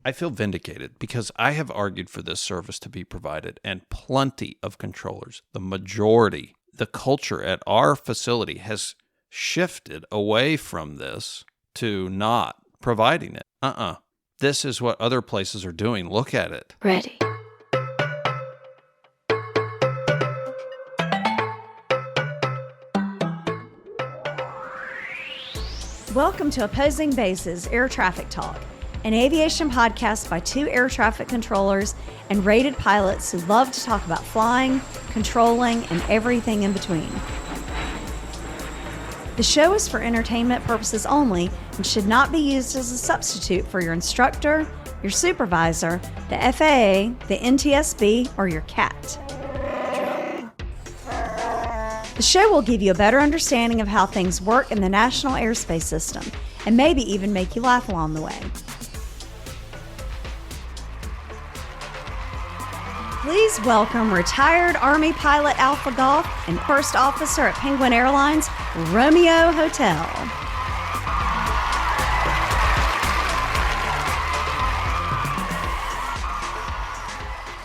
I feel vindicated because I have argued for this service to be provided, and plenty of controllers, the majority, the culture at our facility has shifted away from this to not providing it. This is what other places are doing. Look at it. Ready. Welcome to Opposing Bases Air Traffic Talk, an aviation podcast by two air traffic controllers and rated pilots who love to talk about flying, controlling, and everything in between. The show is for entertainment purposes only and should not be used as a substitute for your instructor, your supervisor, the FAA, the NTSB, or your CAT. The show will give you a better understanding of how things work in the National Airspace System and maybe even make you laugh along the way. Please welcome retired Army pilot Alpha Golf and first officer at Penguin Airlines, Romeo Hotel.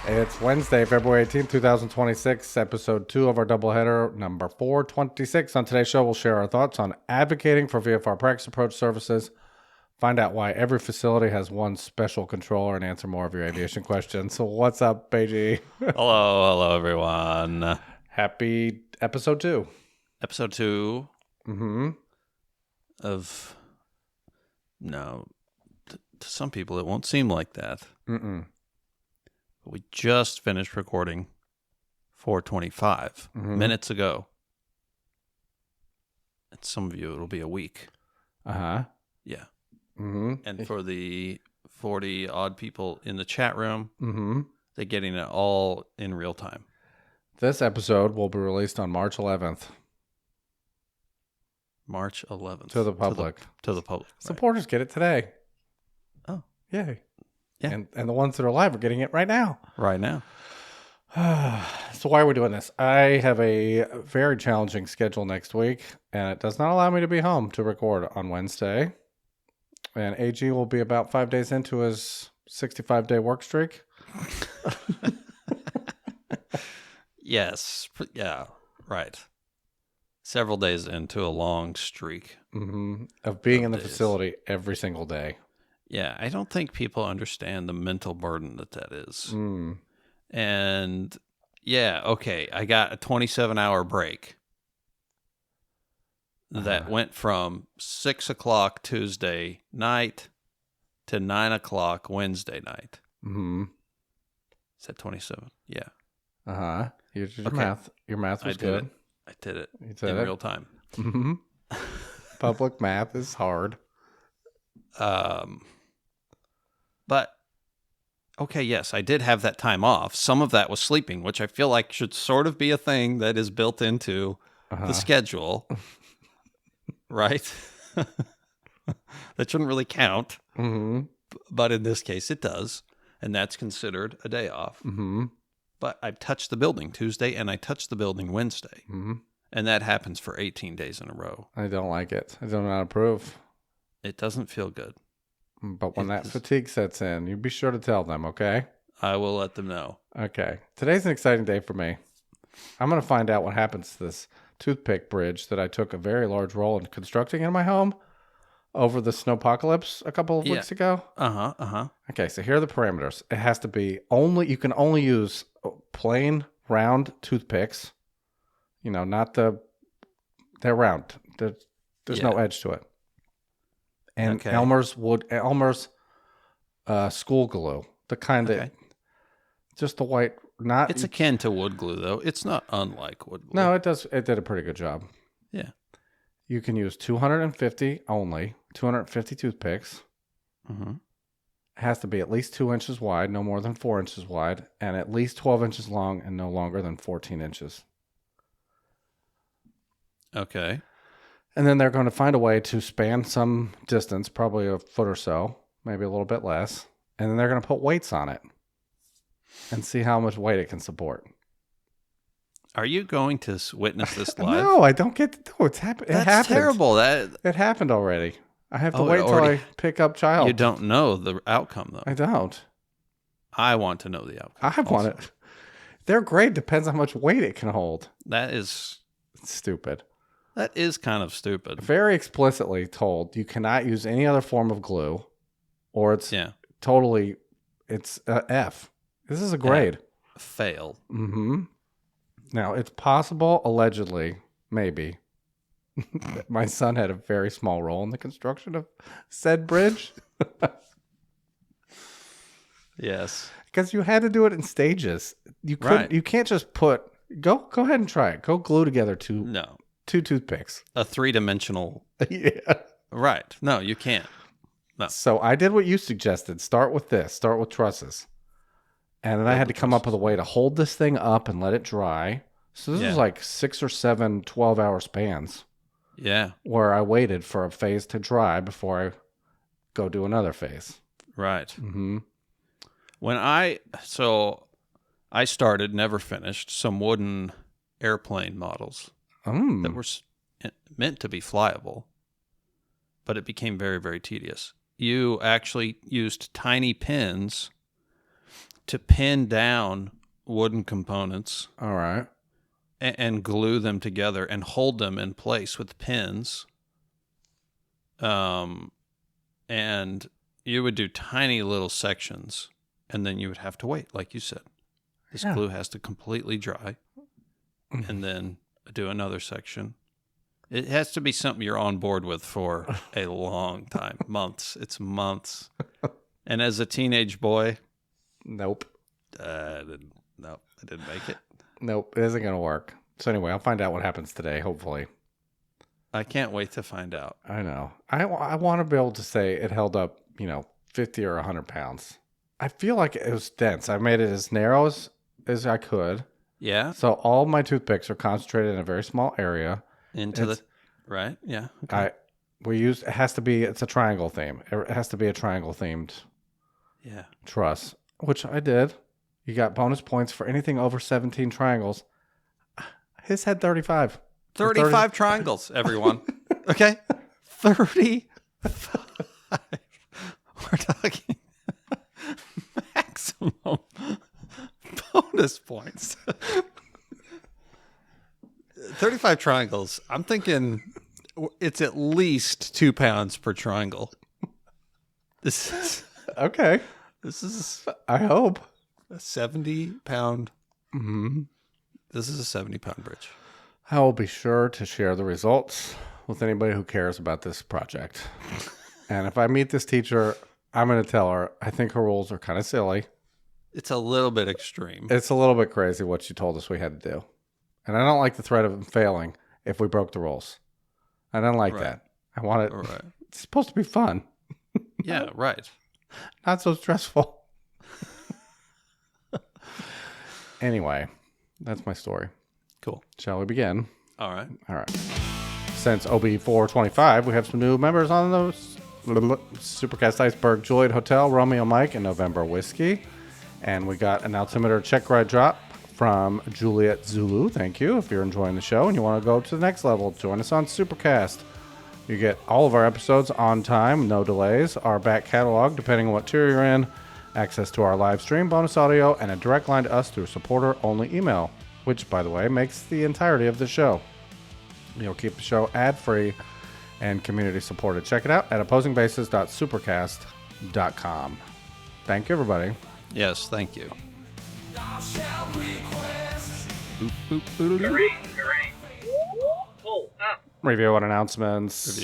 It's Wednesday, February 18th, 2026, episode 2 of our doubleheader, number 426. On today's show, we'll share our thoughts on advocating for VFR practice approach services, find out why every facility has one special controller, and answer more of your aviation questions. So what's up, BG? Hello, everyone. Happy episode 2. Episode 2 of... No, to some people it won't seem like that. We just finished recording 425 minutes ago. And some of you, it'll be a week. Yeah. And for the 40-odd people in the chat room, they're getting it all in real time. This episode will be released on March 11th. March 11th. To the public. To the public. Supporters get it today. Oh. Yay. Yeah. And the ones that are live are getting it right now. Right now. So why are we doing this? I have a very challenging schedule next week, and it does not allow me to be home to record on Wednesday. And AG will be about 5 days into his 65-day work streak. Yes. Yeah. Right. Several days into a long streak. Of being in the facility every single day. Yeah, I don't think people understand the mental burden that is. And yeah, okay, I got a 27-hour break that went from 6 o'clock Tuesday night to 9 o'clock Wednesday night. Is that 27? Yeah. You did your math. Your math was good. I did it You did in it? real time. Public math is hard. But, okay, yes, I did have that time off. Some of that was sleeping, which I feel like should sort of be a thing that is built into the schedule, right? That shouldn't really count, but in this case it does, and that's considered a day off. But I've touched the building Tuesday, and I touched the building Wednesday, and that happens for 18 days in a row. I don't like it. I do not approve. It doesn't feel good. But when that fatigue sets in, you be sure to tell them, okay? I will let them know. Okay. Today's an exciting day for me. I'm going to find out what happens to this toothpick bridge that I took a very large role in constructing in my home over the snowpocalypse a couple of weeks ago. Okay, so here are the parameters. It has to be you can only use plain round toothpicks. You know, not they're round. There's no edge to it. And Elmer's school glue, the kind that just the white, not. It's akin to wood glue, though. It's not unlike wood glue. No, it does. It did a pretty good job. Yeah. You can use 250 only, 250 toothpicks. It has to be at least 2 inches wide, no more than 4 inches wide, and at least 12 inches long and no longer than 14 inches. Okay. And then they're going to find a way to span some distance, probably a foot or so, maybe a little bit less. And then they're going to put weights on it and see how much weight it can support. Are you going to witness this live? No, I don't get to do it. It happened. That's terrible. It happened already. I have to wait till I pick up child. You don't know the outcome, though. I don't. I want to know the outcome. I want it. Their grade depends on how much weight it can hold. That is stupid. That is kind of stupid. Very explicitly told you cannot use any other form of glue, or it's totally, it's a F. This is a grade. Fail. Mm-hmm. Now, it's possible, allegedly, maybe, that my son had a very small role in the construction of said bridge. Yes. Because you had to do it in stages. You couldn't. You can't just go ahead and try it. Go glue together two toothpicks. A 3-dimensional. Yeah. Right. No, you can't. No. So I did what you suggested. Start with this. Start with trusses. And then I had to come up with a way to hold this thing up and let it dry. So this was like 6 or 7 12-hour spans. Yeah. Where I waited for a phase to dry before I go do another phase. Right. Mm-hmm. When I started, never finished, some wooden airplane models that were meant to be flyable, but it became very, very tedious. You actually used tiny pins to pin down wooden components. All right. And glue them together and hold them in place with pins. And you would do tiny little sections. And then you would have to wait, like you said. This glue has to completely dry. And then do another section. It has to be something you're on board with for a long time. Months. It's months. And as a teenage boy... Nope. I didn't make it. Nope, it isn't going to work. So anyway, I'll find out what happens today, hopefully. I can't wait to find out. I know. I want to be able to say it held up, 50 or 100 pounds. I feel like it was dense. I made it as narrow as I could. Yeah. So all my toothpicks are concentrated in a very small area. Right. Yeah. Okay. It has to be, it's a triangle theme. It has to be a triangle themed truss, which I did. You got bonus points for anything over 17 triangles. His had 35. 35 triangles, everyone. Okay? 35. We're talking maximum bonus points. 35 triangles. I'm thinking it's at least 2 pounds per triangle. This is... Okay. This is... I hope. A 70-pound. Mm-hmm. This is a 70-pound bridge. I will be sure to share the results with anybody who cares about this project. And if I meet this teacher, I'm going to tell her I think her rules are kind of silly. It's a little bit extreme. It's a little bit crazy what she told us we had to do. And I don't like the threat of them failing if we broke the rules. I don't like that. I want it. Right. It's supposed to be fun. Yeah, right. Not so stressful. Anyway, that's my story. Cool. Shall we begin? All right. Since OB425, we have some new members on the Supercast Iceberg Juliet Hotel, Romeo Mike, and November Whiskey. And we got an altimeter check ride drop from Juliet Zulu. Thank you. If you're enjoying the show and you want to go to the next level, join us on Supercast. You get all of our episodes on time, no delays, our back catalog, depending on what tier you're in, access to our live stream, bonus audio, and a direct line to us through supporter-only email, which, by the way, makes the entirety of the show. You'll keep the show ad-free and community-supported. Check it out at opposingbases.supercast.com. Thank you, everybody. Yes, thank you. Review and announcements.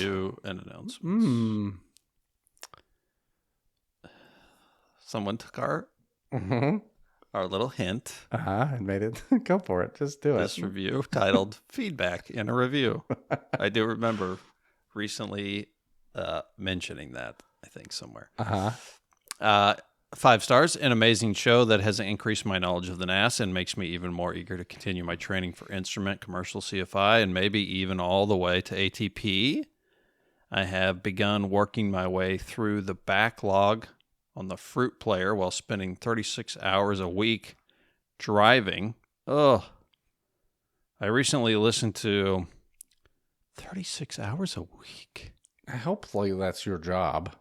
Someone took our little hint. And made it. Go for it. Just do it. This review titled Feedback in a Review. I do remember recently mentioning that, I think, somewhere. 5 stars, an amazing show that has increased my knowledge of the NAS and makes me even more eager to continue my training for instrument, commercial CFI, and maybe even all the way to ATP. I have begun working my way through the backlog on the Fruit Player while spending 36 hours a week driving. Ugh. I recently listened to 36 hours a week. Hopefully that's your job.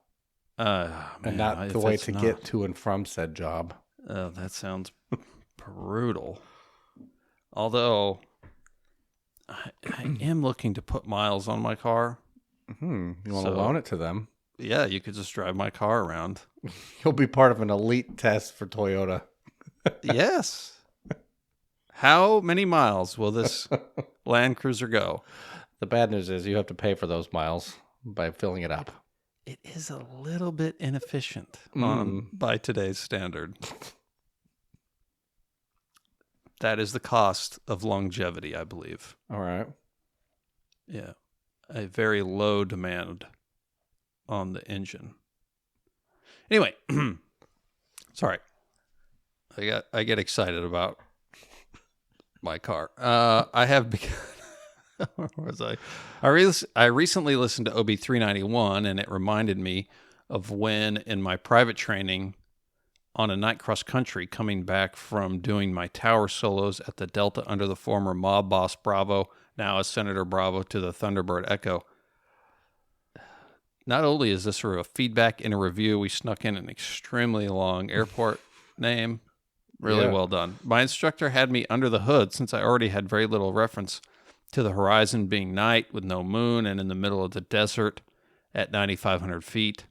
And not the way to get to and from said job. That sounds brutal. Although, I am looking to put miles on my car. You want to loan it to them? Yeah, you could just drive my car around. You'll be part of an elite test for Toyota. Yes. How many miles will this Land Cruiser go? The bad news is you have to pay for those miles by filling it up. It is a little bit inefficient by today's standard. That is the cost of longevity, I believe. All right. Yeah. A very low demand on the engine. Anyway, sorry. I get excited about my car. I have begun. Where was I? I recently listened to OB391, and it reminded me of when in my private training on a night cross country, coming back from doing my tower solos at the Delta under the former mob boss Bravo, now as Senator Bravo, to the Thunderbird Echo. Not only is this a feedback and a review, we snuck in an extremely long airport name. Really well done. My instructor had me under the hood since I already had very little reference to the horizon being night with no moon and in the middle of the desert at 9,500 feet.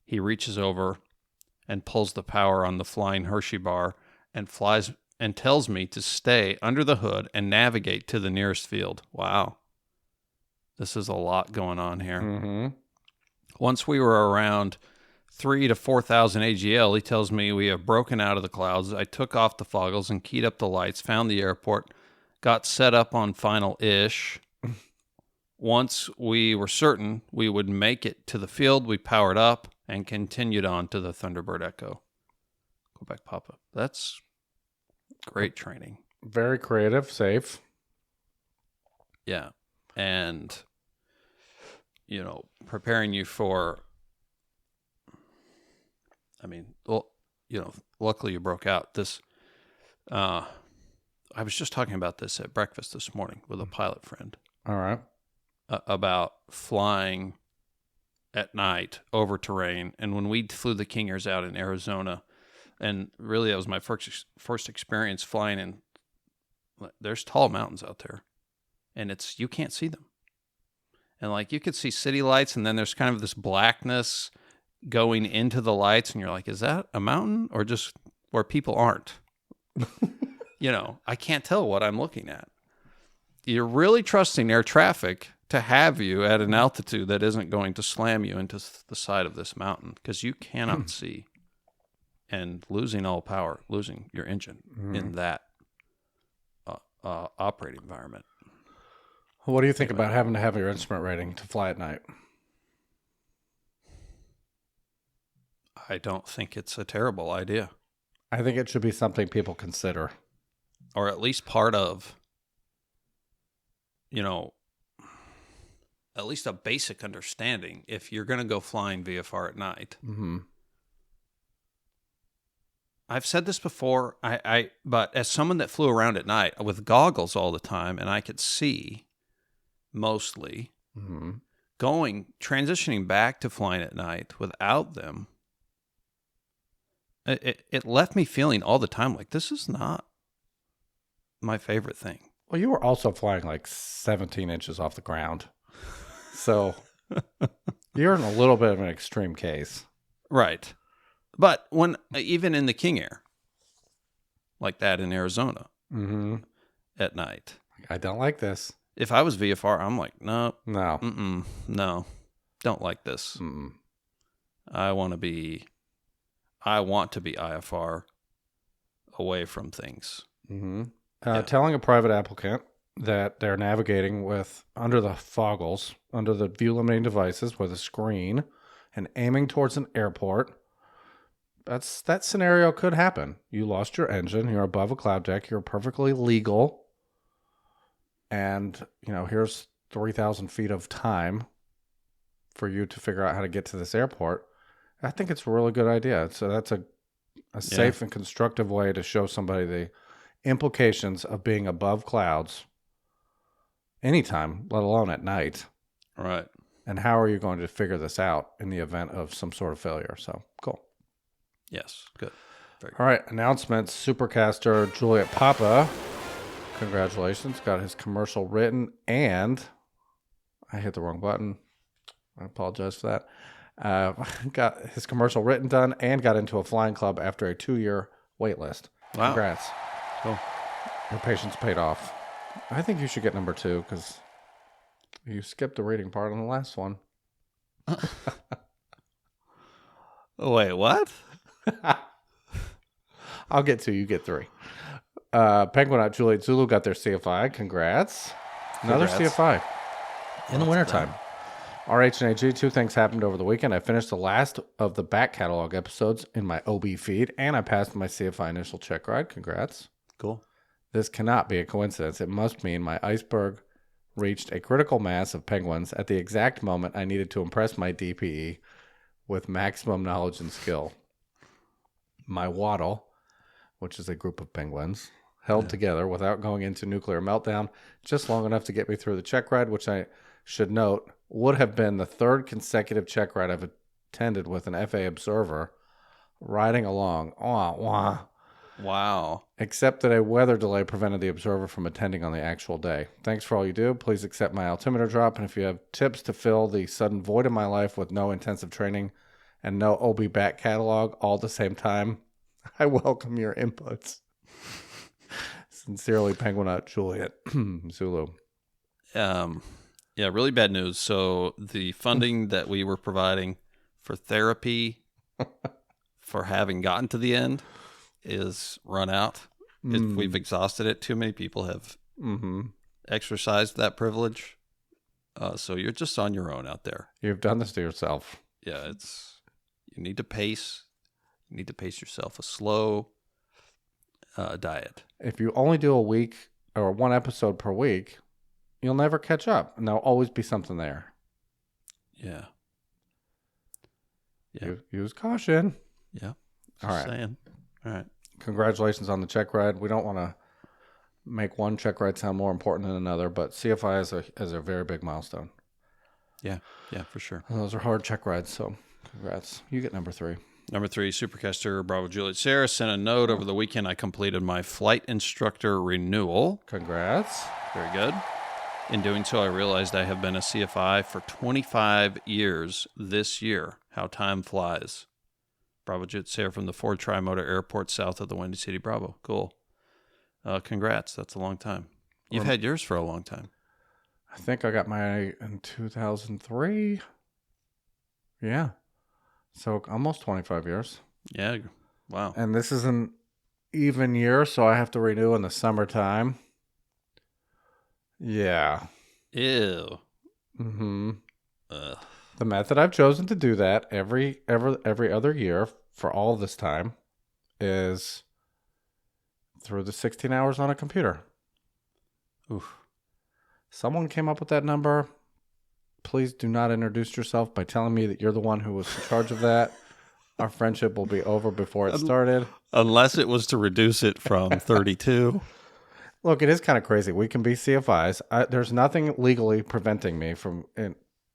He reaches over and pulls the power on the flying Hershey bar and flies and tells me to stay under the hood and navigate to the nearest field. Wow. This is a lot going on here. Mm-hmm. Once we were around 3,000 to 4,000 AGL, he tells me we have broken out of the clouds. I took off the foggles and keyed up the lights, found the airport, got set up on final-ish. Once we were certain we would make it to the field, we powered up and continued on to the Thunderbird Echo. Go back, Papa. That's great training. Very creative, safe. Yeah. And, preparing you for, luckily you broke out. I was just talking about this at breakfast this morning with a pilot friend. All right. About flying at night over terrain. And when we flew the King Airs out in Arizona, and really that was my first experience flying in, there's tall mountains out there, and you can't see them. And you could see city lights, and then there's kind of this blackness going into the lights, and you're like, is that a mountain or just where people aren't? I can't tell what I'm looking at. You're really trusting air traffic to have you at an altitude that isn't going to slam you into the side of this mountain, because you cannot see, and losing all power, losing your engine in that operating environment. What do you think about having to have your instrument rating to fly at night? I don't think it's a terrible idea. I think it should be something people consider. Or at least part of, at least a basic understanding if you're going to go flying VFR at night. Mm-hmm. I've said this before, but as someone that flew around at night with goggles all the time, and I could see mostly, transitioning back to flying at night without them, it left me feeling all the time like this is not my favorite thing. Well, you were also flying 17 inches off the ground. So you're in a little bit of an extreme case. Right. But even in the King Air, like that in Arizona at night. I don't like this. If I was VFR, I'm like, no. No, don't like this. I want to be IFR, away from things. Telling a private applicant that they're navigating with under the foggles, under the view limiting devices with a screen, and aiming towards an airport, that scenario could happen. You lost your engine, you're above a cloud deck, you're perfectly legal, and here's 3,000 feet of time for you to figure out how to get to this airport. I think it's a really good idea. So that's a safe and constructive way to show somebody the implications of being above clouds anytime, let alone at night. Right. And how are you going to figure this out in the event of some sort of failure? So, cool. Yes, good. All right, announcements. Supercaster Juliet Papa, congratulations, got his commercial written, and I hit the wrong button. I apologize for that. Got his commercial written done and got into a flying club after a 2-year wait list. Wow. Congrats. Cool. Your patience paid off. I think you should get number 2 because you skipped the reading part on the last one. Wait, what? I'll get 2, you get 3. Penguin Juliet Zulu got their CFI. Congrats. Another CFI in the wintertime. RH&AG, 2 things happened over the weekend. I finished the last of the back catalog episodes in my OB feed, and I passed my CFI initial check ride. Congrats. Cool. This cannot be a coincidence. It must mean my iceberg reached a critical mass of penguins at the exact moment I needed to impress my DPE with maximum knowledge and skill. My waddle, which is a group of penguins, held together without going into nuclear meltdown just long enough to get me through the check ride, which I should note would have been the 3rd consecutive check ride I've attended with an FA observer riding along. Wow. Except that a weather delay prevented the observer from attending on the actual day. Thanks for all you do. Please accept my altimeter drop. And if you have tips to fill the sudden void in my life with no intensive training and no OB back catalog all at the same time, I welcome your inputs. Sincerely, Penguin Juliet Zulu. Yeah, really bad news. So the funding that we were providing for therapy for having gotten to the end is run out. We've exhausted it. Too many people have exercised that privilege. So you're just on your own out there. You've done this to yourself. Yeah, you need to pace. You need to pace yourself a slow diet. If you only do a week or 1 episode per week, you'll never catch up. And there'll always be something there. Yeah. Use caution. Yeah. All right. Saying. All right. Congratulations on the check ride. We don't want to make one check ride sound more important than another, but CFI is a very big milestone. Yeah. Yeah, for sure. And those are hard check rides, so congrats. You get number 3. Number 3, Supercaster Bravo Juliet Sarah sent a note over the weekend. I completed my flight instructor renewal. Congrats. Very good. In doing so, I realized I have been a CFI for 25 years this year. How time flies. Bravo Juliet Sarah from the Ford Tri-Motor Airport south of the Windy City. Bravo. Cool. Congrats. That's a long time. You've had yours for a long time. I think I got mine in 2003. Yeah. So almost 25 years. Yeah. Wow. And this is an even year, so I have to renew in the summertime. Yeah. Ew. Mm-hmm. Ugh. The method I've chosen to do that every other year for all this time is through the 16 hours on a computer. Oof. Someone came up with that number. Please do not introduce yourself by telling me that you're the one who was in charge of that. Our friendship will be over before it started. Unless it was to reduce it from 32. Look, it is kind of crazy. We can be CFIs. There's nothing legally preventing me from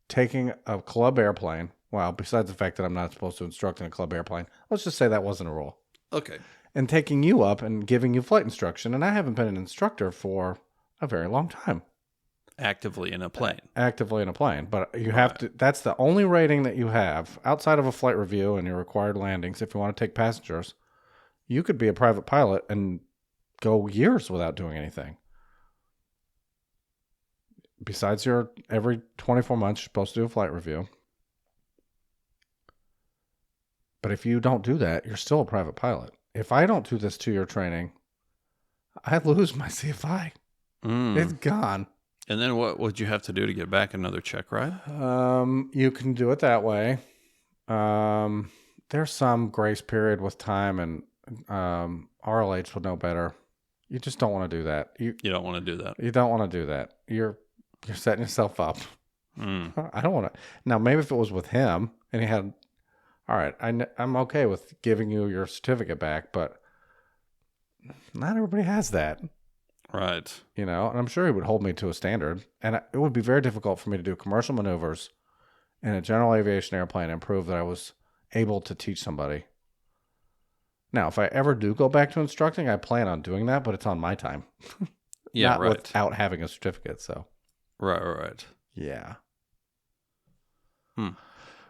taking a club airplane. Well, besides the fact that I'm not supposed to instruct in a club airplane. Let's just say that wasn't a rule. Okay. And taking you up and giving you flight instruction. And I haven't been an instructor for a very long time. Actively in a plane. Actively in a plane. But you have to, that's the only rating that you have outside of a flight review and your required landings. If you want to take passengers, you could be a private pilot and go years without doing anything. Besides your every 24 months, you're supposed to do a flight review. But if you don't do that, you're still a private pilot. If I don't do this 2-year training, I lose my CFI. It's gone. And then what would you have to do to get back another check ride? You can do it that way. There's some grace period with time, and RLH would know better. You just don't want to do that. You don't want to do that. You don't want to do that. You're setting yourself up. I don't want to. Now, maybe if it was with him and he had, all right, I'm okay with giving you your certificate back, but not everybody has that. Right. And I'm sure he would hold me to a standard. And it would be very difficult for me to do commercial maneuvers in a general aviation airplane and prove that I was able to teach somebody. Now, if I ever do go back to instructing, I plan on doing that, but it's on my time. Yeah, Not right. without having a certificate, so. Right. Yeah.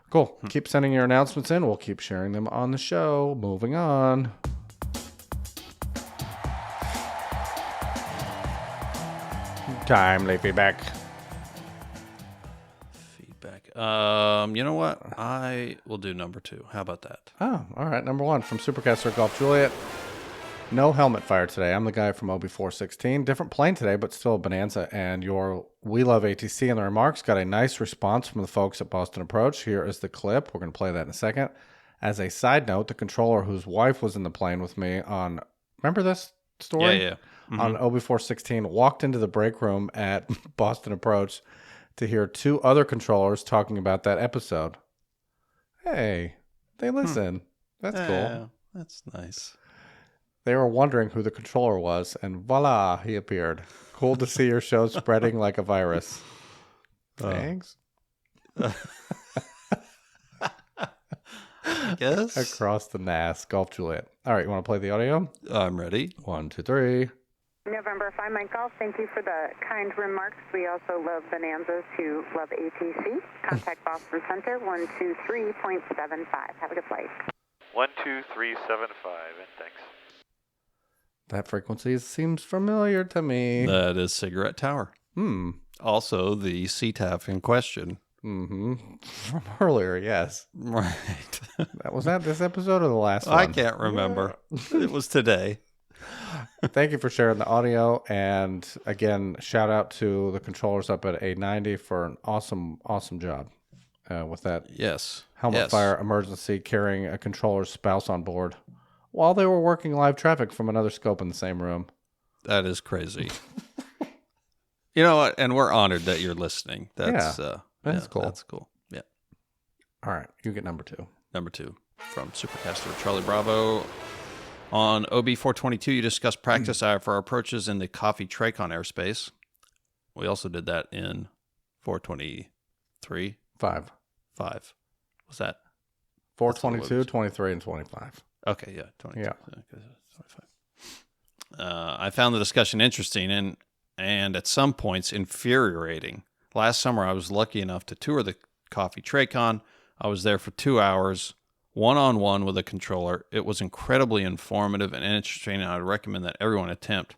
Cool. Keep sending your announcements in. We'll keep sharing them on the show. Moving on. Timely feedback. You know what? I will do number 2. How about that? Oh, all right. Number 1 from Supercaster Golf Juliet. No helmet fire today. I'm the guy from OB426. Different plane today, but still a bonanza. And your We Love ATC in the remarks got a nice response from the folks at Boston Approach. Here is the clip. We're going to play that in a second. As a side note, the controller whose wife was in the plane with me on, remember this story? Yeah. Mm-hmm. On OB416, walked into the break room at Boston Approach to hear 2 other controllers talking about that episode. Hey, they listen. That's cool. That's nice. They were wondering who the controller was, and voila, he appeared. Cool to see your show spreading like a virus. Thanks. I guess. Across the NAS. Golf Juliet. All right, you want to play the audio? I'm ready. 1, 2, 3. November 5 Mike Golf, thank you for the kind remarks. We also love bonanzas who love ATC. Contact Boston Center 123.75. Have a good flight. 12375, and thanks. That frequency seems familiar to me. That is Cigarette Tower. Also, the CTAF in question. From earlier, yes. Right. Was that this episode or the last one? I can't remember. It was today. Thank you for sharing the audio. And again, shout out to the controllers up at A90 for an awesome job with that helmet fire emergency, carrying a controller's spouse on board while they were working live traffic from another scope in the same room. That is crazy. You know what? And we're honored that you're listening. That's cool. That's cool. Yeah. All right. You get number 2. Number 2 from Supercaster Charlie Bravo. On OB422, you discussed practice IFR approaches in the Coffee Tracon airspace. We also did that in 423. 5. Was that? 422, 23, and 25. Okay, yeah. 22. Yeah. 25. I found the discussion interesting and at some points infuriating. Last summer, I was lucky enough to tour the Coffee Tracon. I was there for 2 hours, one-on-one with a controller. It was incredibly informative and interesting, and I would recommend that everyone attempt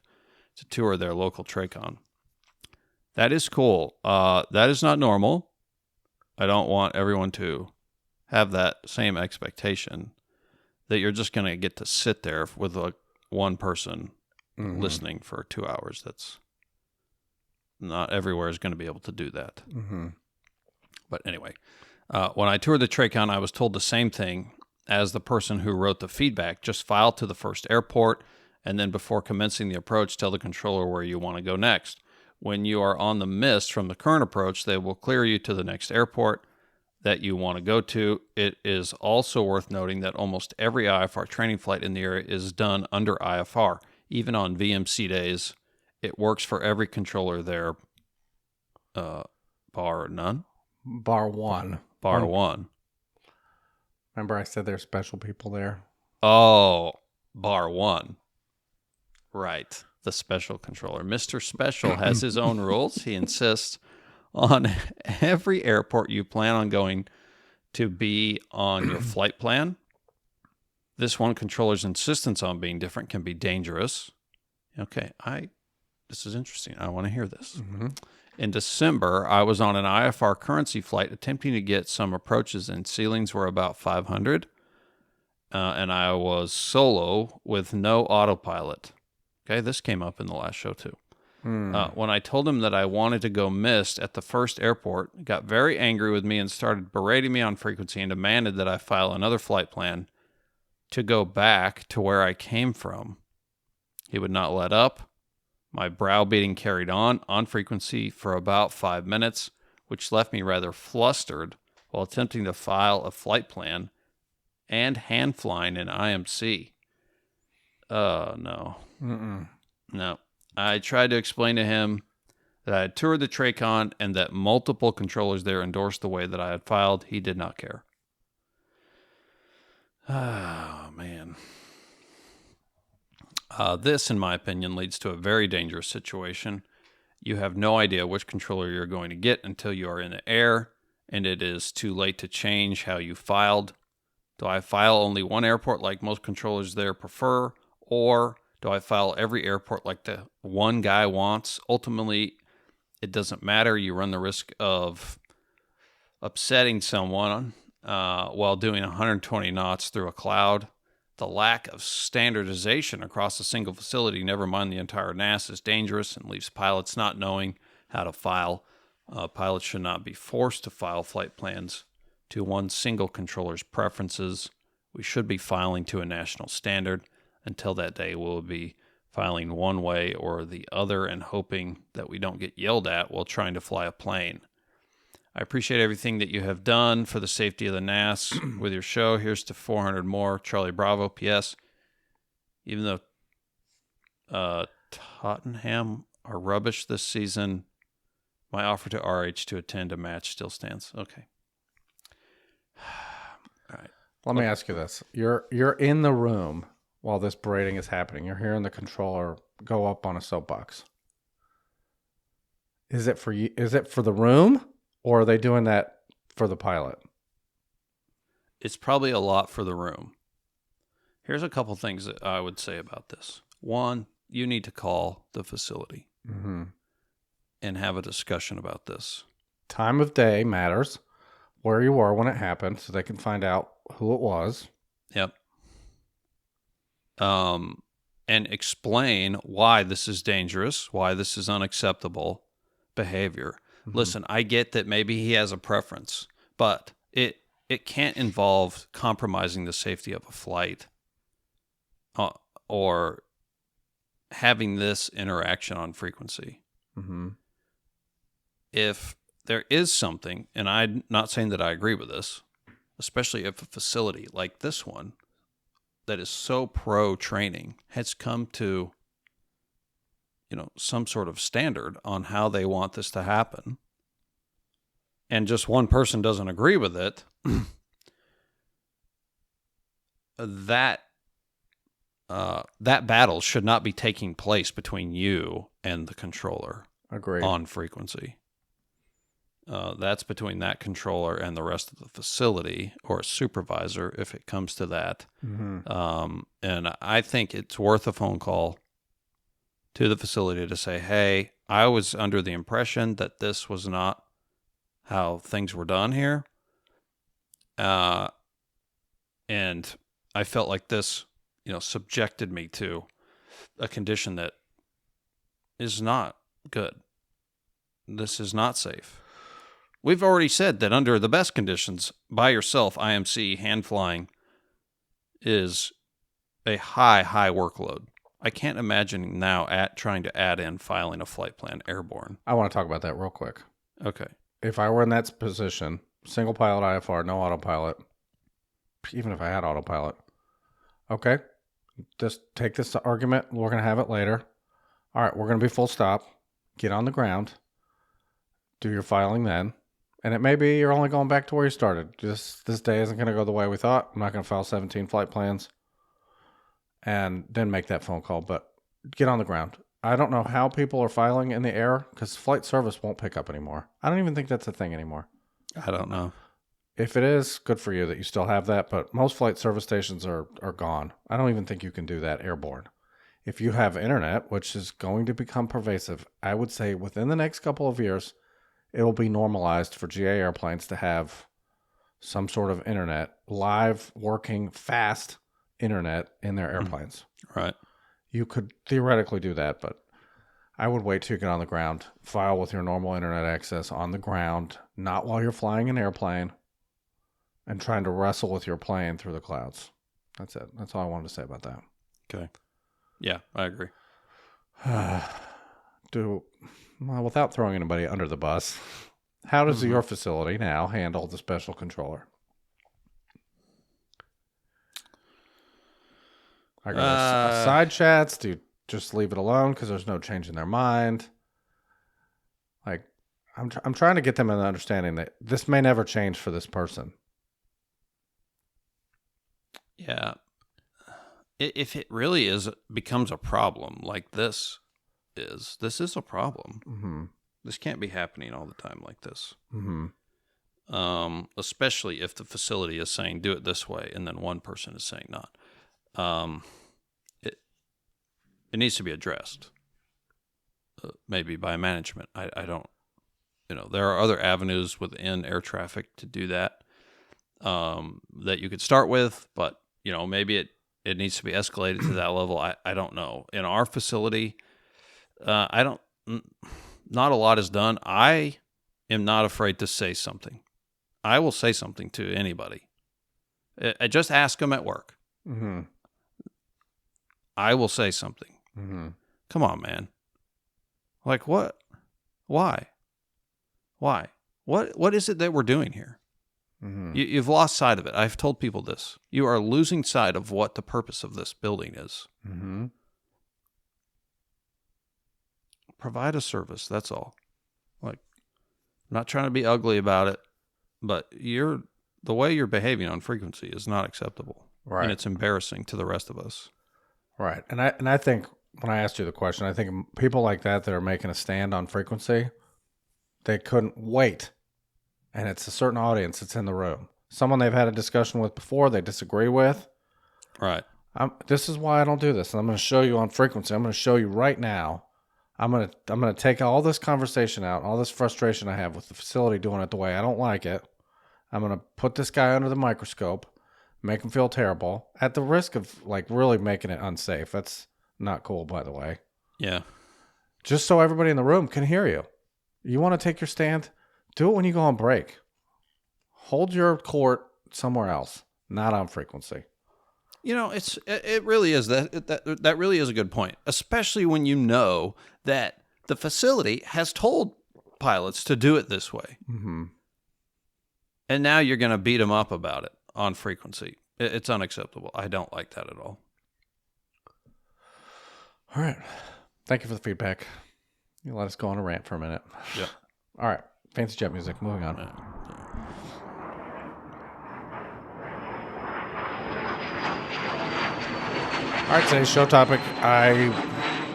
to tour their local Tracon. That is cool. That is not normal. I don't want everyone to have that same expectation that you're just going to get to sit there with one person listening for 2 hours. That's not everywhere is going to be able to do that. But anyway, when I toured the Tracon, I was told the same thing as the person who wrote the feedback. Just file to the first airport, and then before commencing the approach, tell the controller where you want to go next. When you are on the mist from the current approach, they will clear you to the next airport that you want to go to. It is also worth noting that almost every IFR training flight in the area is done under IFR. Even on VMC days, it works for every controller there, bar none? Bar 1. Bar 1. Remember I said there's special people there? Oh, bar 1. Right. The special controller. Mr. Special has his own rules. He insists on every airport you plan on going to be on your flight plan. This one controller's insistence on being different can be dangerous. Okay, this is interesting. I want to hear this. In December, I was on an IFR currency flight attempting to get some approaches, and ceilings were about 500. And I was solo with no autopilot. Okay, this came up in the last show too. When I told him that I wanted to go missed at the first airport, he got very angry with me and started berating me on frequency and demanded that I file another flight plan to go back to where I came from. He would not let up. My browbeating carried on frequency for about 5 minutes, which left me rather flustered while attempting to file a flight plan and hand flying in IMC. No. No. I tried to explain to him that I had toured the TRACON and that multiple controllers there endorsed the way that I had filed. He did not care. Oh, man. This, in my opinion, leads to a very dangerous situation. You have no idea which controller you're going to get until you are in the air, and it is too late to change how you filed. Do I file only one airport like most controllers there prefer, or do I file every airport like the one guy wants? Ultimately, it doesn't matter. You run the risk of upsetting someone while doing 120 knots through a cloud. The lack of standardization across a single facility, never mind the entire NAS, is dangerous and leaves pilots not knowing how to file. Pilots should not be forced to file flight plans to one single controller's preferences. We should be filing to a national standard. Until that day, we'll be filing one way or the other and hoping that we don't get yelled at while trying to fly a plane. I appreciate everything that you have done for the safety of the NAS with your show. Here's to 400 more. Charlie Bravo. P.S. Even though Tottenham are rubbish this season, my offer to RH to attend a match still stands. Okay. All right. Let me ask you this. You're in the room while this berating is happening. You're hearing the controller go up on a soapbox. Is it for you? Is it for the room? Or are they doing that for the pilot? It's probably a lot for the room. Here's a couple things that I would say about this. One, you need to call the facility and have a discussion about this. Time of day matters. Where you were when it happened, so they can find out who it was. Yep. And explain why this is dangerous, why this is unacceptable behavior. Listen, I get that maybe he has a preference, but it can't involve compromising the safety of a flight or having this interaction on frequency. If there is something, and I'm not saying that I agree with this, especially if a facility like this one that is so pro-training has come to some sort of standard on how they want this to happen, and just one person doesn't agree with it, that battle should not be taking place between you and the controller. Agreed. On frequency. That's between that controller and the rest of the facility, or a supervisor if it comes to that. And I think it's worth a phone call to the facility to say, hey, I was under the impression that this was not how things were done here. And I felt like this, subjected me to a condition that is not good. This is not safe. We've already said that under the best conditions, by yourself, IMC, hand flying is a high workload. I can't imagine now trying to add in filing a flight plan airborne. I want to talk about that real quick. Okay. If I were in that position, single pilot IFR, no autopilot, even if I had autopilot, okay, just take this argument. We're going to have it later. All right, we're going to be full stop. Get on the ground. Do your filing then. And it may be you're only going back to where you started. This day isn't going to go the way we thought. I'm not going to file 17 flight plans and then make that phone call, but get on the ground. I don't know how people are filing in the air because flight service won't pick up anymore. I don't even think that's a thing anymore. I don't know. If it is, good for you that you still have that, but most flight service stations are gone. I don't even think you can do that airborne. If you have internet, which is going to become pervasive, I would say within the next couple of years, it will be normalized for GA airplanes to have some sort of internet, live, working, fast internet in their airplanes. Right. You could theoretically do that, but I would wait till you get on the ground, file with your normal internet access on the ground, not while you're flying an airplane and trying to wrestle with your plane through the clouds. That's it. That's all I wanted to say about that. Okay. Yeah, I agree. Well, without throwing anybody under the bus, how does your facility now handle the special controller? I got side chats. Do you just leave it alone because there's no change in their mind? Like, I'm trying to get them an understanding that this may never change for this person. Yeah. If it really becomes a problem like this is a problem. Mm-hmm. This can't be happening all the time like this. Mm-hmm. Especially if the facility is saying do it this way and then one person is saying not. It needs to be addressed, maybe by management. I don't, there are other avenues within air traffic to do that that you could start with, but maybe it needs to be escalated to that level. I don't know. In our facility, not a lot is done. I am not afraid to say something. I will say something to anybody. I just ask them at work. Mm-hmm. I will say something. Mm-hmm. Come on, man. Like what? Why? What is it that we're doing here? Mm-hmm. You've lost sight of it. I've told people this. You are losing sight of what the purpose of this building is. Mm-hmm. Provide a service. That's all. Like, I'm not trying to be ugly about it, but the way you're behaving on frequency is not acceptable. Right. And it's embarrassing to the rest of us. Right. And I think when I asked you the question, I think people like that are making a stand on frequency, they couldn't wait. And it's a certain audience that's in the room. Someone they've had a discussion with before, they disagree with. Right. This is why I don't do this. And I'm going to show you on frequency. I'm going to show you right now. I'm going to take all this conversation out, all this frustration I have with the facility doing it the way I don't like it. I'm going to put this guy under the microscope, make him feel terrible, at the risk of really making it unsafe. That's not cool, by the way. Yeah. Just so everybody in the room can hear you. You want to take your stand? Do it when you go on break. Hold your court somewhere else, not on frequency. It really is that really is a good point, especially when you know that the facility has told pilots to do it this way. Mm-hmm. And now you're going to beat them up about it on frequency. It's unacceptable. I don't like that at all. All right. Thank you for the feedback. You let us go on a rant for a minute. Yeah. All right. Fancy jet music. Moving on. All right. Today's show topic, I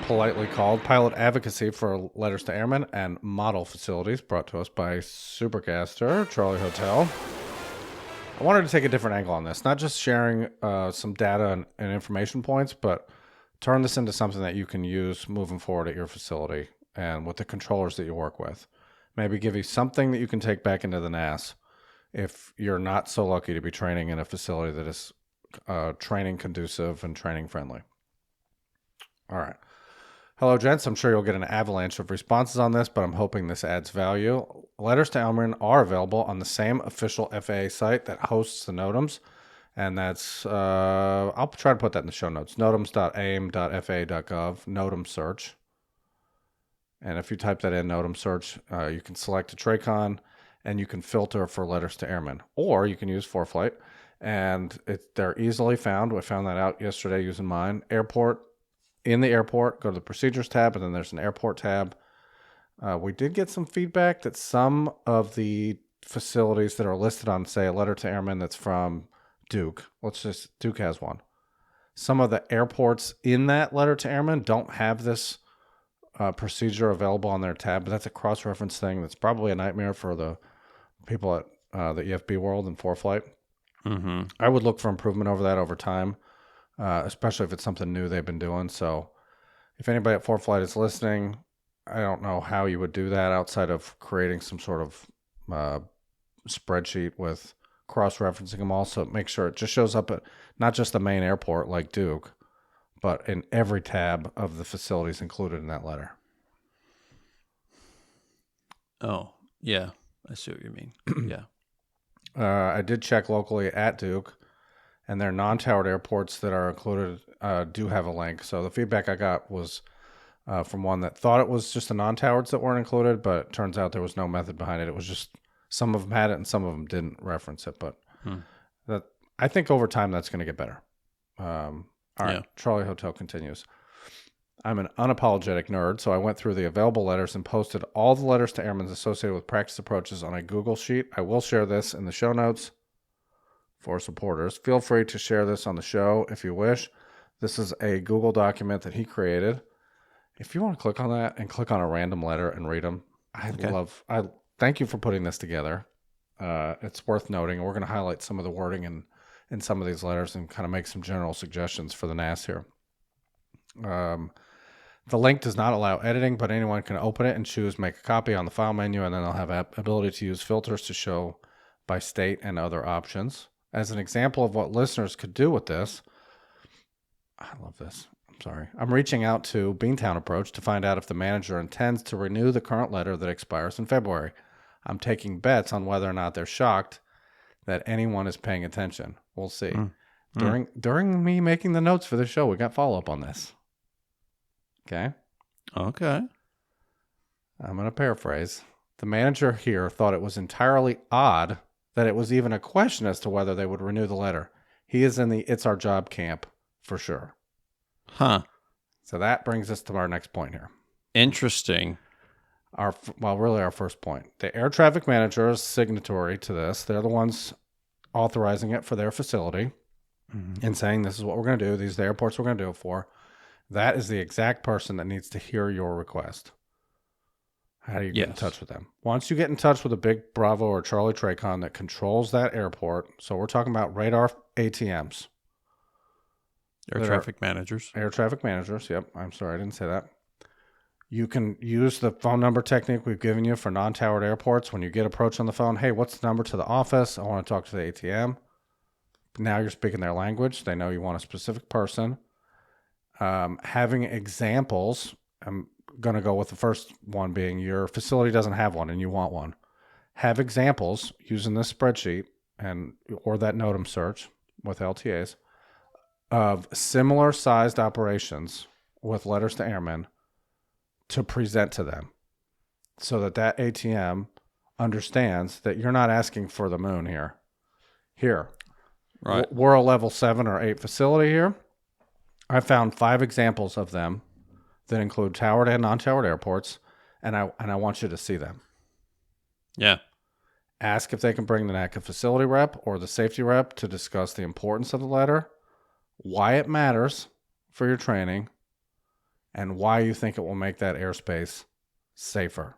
politely called Pilot Advocacy for Letters to Airmen and Model Facilities, brought to us by Supercaster, Charlie Hotel. I wanted to take a different angle on this, not just sharing some data and information points, but turn this into something that you can use moving forward at your facility and with the controllers that you work with. Maybe give you something that you can take back into the NAS if you're not so lucky to be training in a facility that is training conducive and training friendly. All right. Hello, gents. I'm sure you'll get an avalanche of responses on this, but I'm hoping this adds value. Letters to Airmen are available on the same official FAA site that hosts the NOTAMs, and that's, I'll try to put that in the show notes, notams.aim.faa.gov, NOTAM search. And if you type that in, NOTAM search, you can select a TRACON, and you can filter for Letters to Airmen. Or you can use ForeFlight, and they're easily found. I found that out yesterday using mine. In the airport, go to the Procedures tab, and then there's an Airport tab. We did get some feedback that some of the facilities that are listed on, say, a Letter to Airmen that's from Duke, Duke has one. Some of the airports in that Letter to Airmen don't have this procedure available on their tab, but that's a cross-reference thing that's probably a nightmare for the people at the EFB World and ForeFlight. Mm-hmm. I would look for improvement over that over time. Especially if it's something new they've been doing. So if anybody at ForeFlight is listening, I don't know how you would do that outside of creating some sort of spreadsheet with cross-referencing them all. So make sure it just shows up at not just the main airport like Duke, but in every tab of the facilities included in that letter. Oh, yeah. I see what you mean. Yeah. I did check locally at Duke, and their non-towered airports that are included do have a link. So the feedback I got was from one that thought it was just the non-towers that weren't included, but it turns out there was no method behind it. It was just some of them had it and some of them didn't reference it. But I think over time that's going to get better. All right, yeah. Charlie Hotel continues. I'm an unapologetic nerd, so I went through the available letters and posted all the letters to airmen associated with practice approaches on a Google Sheet. I will share this in the show notes for supporters. Feel free to share this on the show if you wish. This is a Google document that he created. If you want to click on that and click on a random letter and read them, I thank you for putting this together. It's worth noting. We're going to highlight some of the wording in some of these letters and kind of make some general suggestions for the NAS here. The link does not allow editing, but anyone can open it and choose make a copy on the file menu, and then they'll have ability to use filters to show by state and other options. As an example of what listeners could do with this, I love this. I'm sorry. I'm reaching out to Beantown Approach to find out if the manager intends to renew the current letter that expires in February. I'm taking bets on whether or not they're shocked that anyone is paying attention. We'll see. During me making the notes for the show, we got follow-up on this. Okay. I'm going to paraphrase. The manager here thought it was entirely odd that it was even a question as to whether they would renew the letter. He is in the it's our job camp for sure. Huh. So that brings us to our next point here. Interesting. Our first point. The air traffic manager is signatory to this. They're the ones authorizing it for their facility and saying this is what we're going to do. These are the airports we're going to do it for. That is the exact person that needs to hear your request. How do you get in touch with them? Once you get in touch with a big Bravo or Charlie Tracon that controls that airport, so we're talking about radar ATMs. Air traffic managers. Air traffic managers, yep. I'm sorry, I didn't say that. You can use the phone number technique we've given you for non-towered airports. When you get approached on the phone, hey, what's the number to the office? I want to talk to the ATM. Now you're speaking their language. They know you want a specific person. Having examples, I'm going to go with the first one being your facility doesn't have one and you want one. Have examples using this spreadsheet or that NOTAM search with LTAs of similar sized operations with letters to airmen to present to them so that ATM understands that you're not asking for the moon here. Right. We're a level 7 or 8 facility here. I found 5 examples of them that include towered and non-towered airports, and I want you to see them. Yeah. Ask if they can bring the NACA facility rep or the safety rep to discuss the importance of the letter, why it matters for your training, and why you think it will make that airspace safer.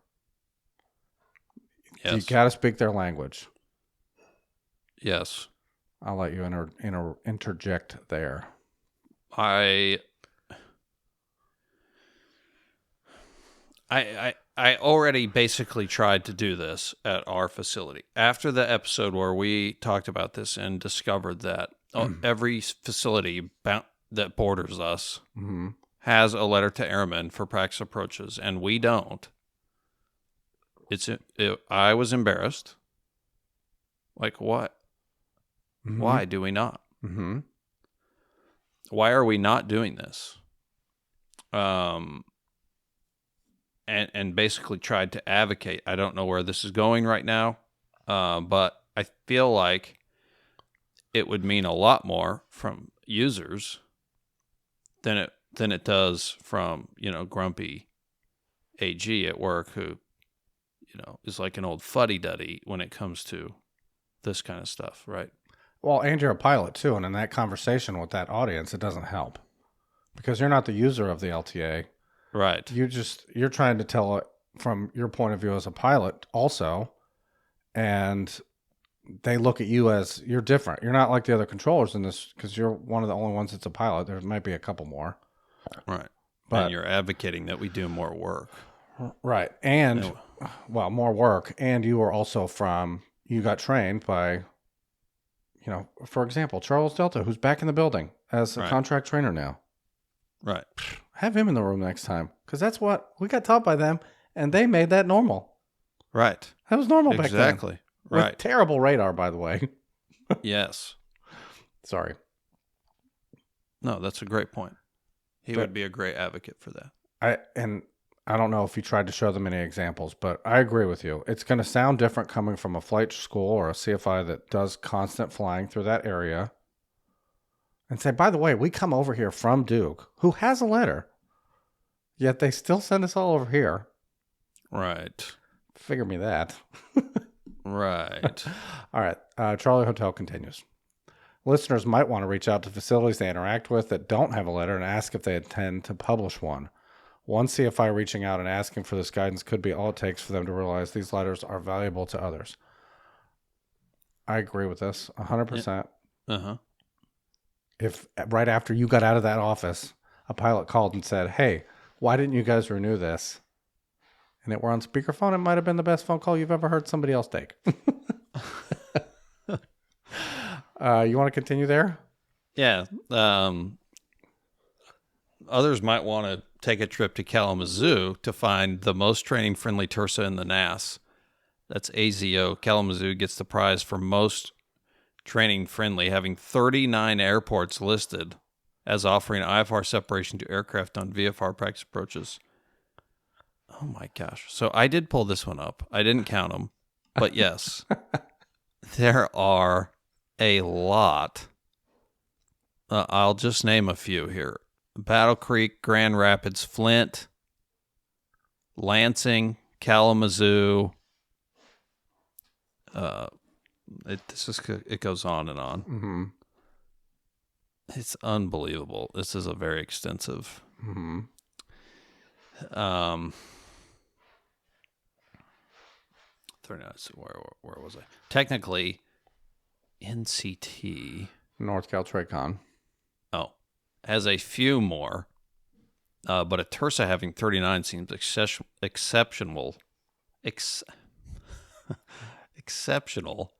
Yes. You got to speak their language. Yes. I'll let you interject there. I already basically tried to do this at our facility. After the episode where we talked about this and discovered that every facility that borders us has a letter to airmen for practice approaches, and we don't. I was embarrassed. Like, what? Why do we not? Why are we not doing this? And basically tried to advocate. I don't know where this is going right now, but I feel like it would mean a lot more from users than it does from, grumpy AG at work who, is like an old fuddy-duddy when it comes to this kind of stuff, right? Well, and you're a pilot too, and in that conversation with that audience, it doesn't help because you're not the user of the LTA. Right. You're trying to tell it from your point of view as a pilot also, and they look at you as you're different. You're not like the other controllers in this because you're one of the only ones that's a pilot. There might be a couple more. Right. But and you're advocating that we do more work. Right. And, more work. And you were also you got trained by, for example, Charles Delta, who's back in the building as a contract trainer now. Right. Have him in the room next time because that's what we got taught by them, and they made that normal. Right. That was normal back then. Exactly. Right. With terrible radar, by the way. Yes. Sorry. No, that's a great point. He would be a great advocate for that. I don't know if you tried to show them any examples, but I agree with you. It's going to sound different coming from a flight school or a CFI that does constant flying through that area. And say, by the way, we come over here from Duke, who has a letter. Yet they still send us all over here. Right. Figure me that. Right. All right. Charlie Hotel continues. Listeners might want to reach out to facilities they interact with that don't have a letter and ask if they intend to publish one. One CFI reaching out and asking for this guidance could be all it takes for them to realize these letters are valuable to others. I agree with this 100%. Uh-huh. If right after you got out of that office, a pilot called and said, hey, why didn't you guys renew this? And it were on speakerphone, it might have been the best phone call you've ever heard somebody else take. You want to continue there? Yeah. Others might want to take a trip to Kalamazoo to find the most training-friendly Tersa in the NAS. That's AZO. Kalamazoo gets the prize for most training-friendly, having 39 airports listed as offering IFR separation to aircraft on VFR practice approaches. Oh my gosh. So I did pull this one up. I didn't count them. But yes, there are a lot. I'll just name a few here. Battle Creek, Grand Rapids, Flint, Lansing, Kalamazoo. It goes on and on. Mm-hmm. It's unbelievable. This is a very extensive. Mm-hmm. Where was I? Technically, NCT. North Cal Tracon. Oh, has a few more, but a Tersa having 39 seems exceptional. Exceptional.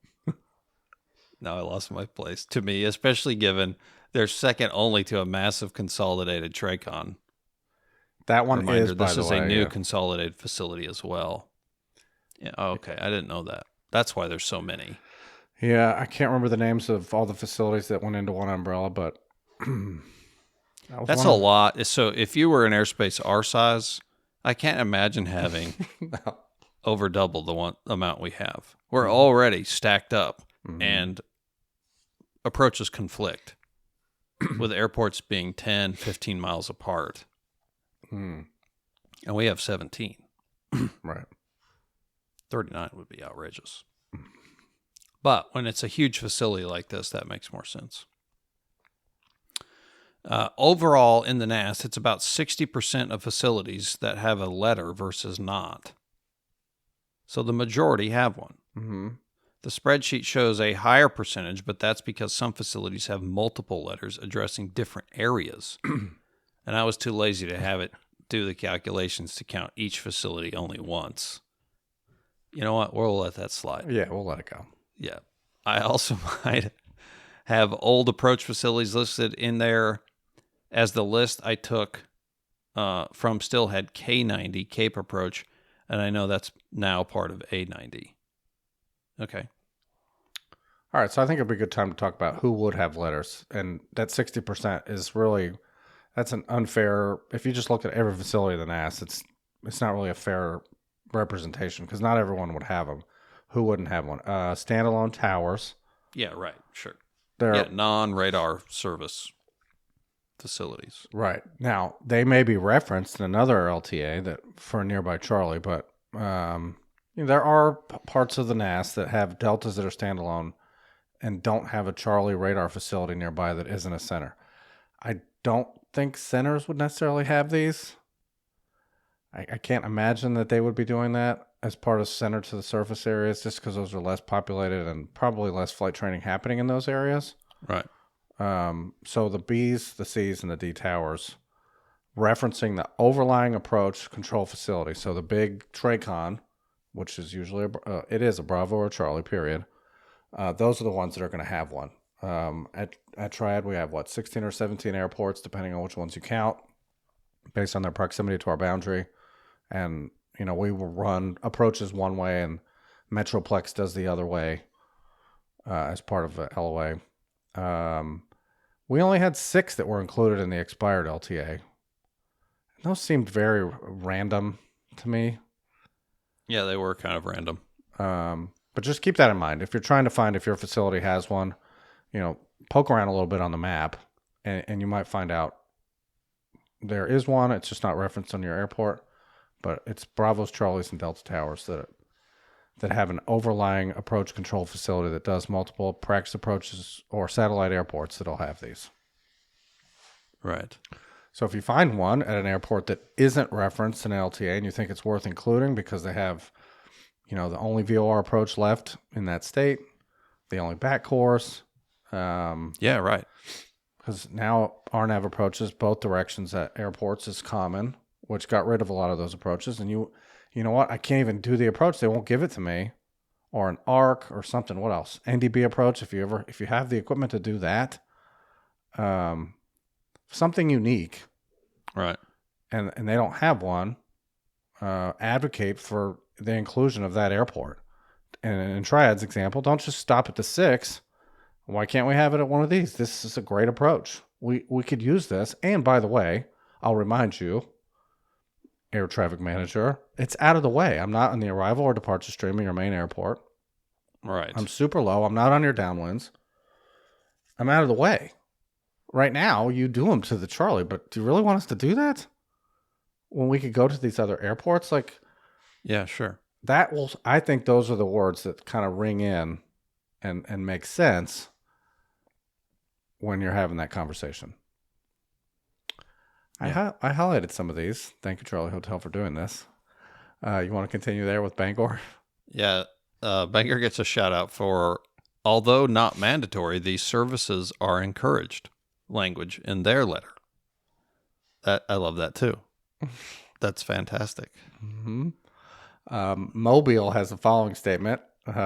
Now I lost my place. To me, especially given they're second only to a massive consolidated Tracon. That one Reminder, is, by this the is way, a new consolidated facility as well. Yeah. Okay, I didn't know that. That's why there's so many. Yeah, I can't remember the names of all the facilities that went into one umbrella, but that's a lot. So if you were in airspace our size, I can't imagine having over double the amount we have. We're already stacked up, and approaches conflict with airports being 10, 15 miles apart. And we have 17. Right. 39 would be outrageous. But when it's a huge facility like this, that makes more sense. Overall, in the NAS, it's about 60% of facilities that have a letter versus not. So the majority have one. Mm-hmm. The spreadsheet shows a higher percentage, but that's because some facilities have multiple letters addressing different areas. And I was too lazy to have it do the calculations to count each facility only once. You know what? We'll let that slide. Yeah, we'll let it go. Yeah. I also might have old approach facilities listed in there, as the list I took from still had K90, Cape Approach, and I know that's now part of A90. Okay. All right, so I think it'd be a good time to talk about who would have letters. And that 60% is really, that's an unfair, if you just look at every facility in the NAS, it's not really a fair representation because not everyone would have them. Who wouldn't have one? Standalone towers. Yeah, right. Sure. They're non-radar service facilities. Right. Now, they may be referenced in another LTA that for a nearby Charlie, but there are parts of the NAS that have deltas that are standalone and don't have a Charlie radar facility nearby that isn't a center. I don't think centers would necessarily have these. I can't imagine that they would be doing that as part of center to the surface areas just because those are less populated and probably less flight training happening in those areas. Right. So the Bs, the Cs, and the D towers referencing the overlying approach control facility. So the big Tracon, which is usually it is a Bravo or a Charlie, period. Those are the ones that are going to have one. At Triad, we have 16 or 17 airports, depending on which ones you count, based on their proximity to our boundary. And, we will run approaches one way and Metroplex does the other way as part of the LOA. We only had 6 that were included in the expired LTA. Those seemed very random to me. Yeah, they were kind of random. But just keep that in mind. If you're trying to find if your facility has one, poke around a little bit on the map and you might find out there is one. It's just not referenced on your airport, but it's Bravos, Charlies, and Delta Towers that have an overlying approach control facility that does multiple practice approaches, or satellite airports that'll have these. Right. So if you find one at an airport that isn't referenced in LTA and you think it's worth including because they have, the only VOR approach left in that state, the only back course. Yeah, right. Because now RNAV approaches both directions at airports is common, which got rid of a lot of those approaches. And you know what? I can't even do the approach. They won't give it to me. Or an ARC or something. What else? NDB approach. If you have the equipment to do that, something unique. Right. And they don't have one, advocate for the inclusion of that airport. And in Triad's example, don't just stop at the 6. Why can't we have it at one of these? This is a great approach. We could use this. And by the way, I'll remind you, air traffic manager, it's out of the way. I'm not on the arrival or departure stream of your main airport. Right. I'm super low. I'm not on your downwinds. I'm out of the way. Right now, you do them to the Charlie, but do you really want us to do that? When we could go to these other airports? Yeah, sure. I think those are the words that kind of ring in and make sense when you're having that conversation. Yeah. I highlighted some of these. Thank you, Charlie Hotel, for doing this. You want to continue there with Bangor? Yeah. Bangor gets a shout out for, although not mandatory, these services are encouraged language in their letter. I love that too. That's fantastic. Mm-hmm. Mobile has the following statement,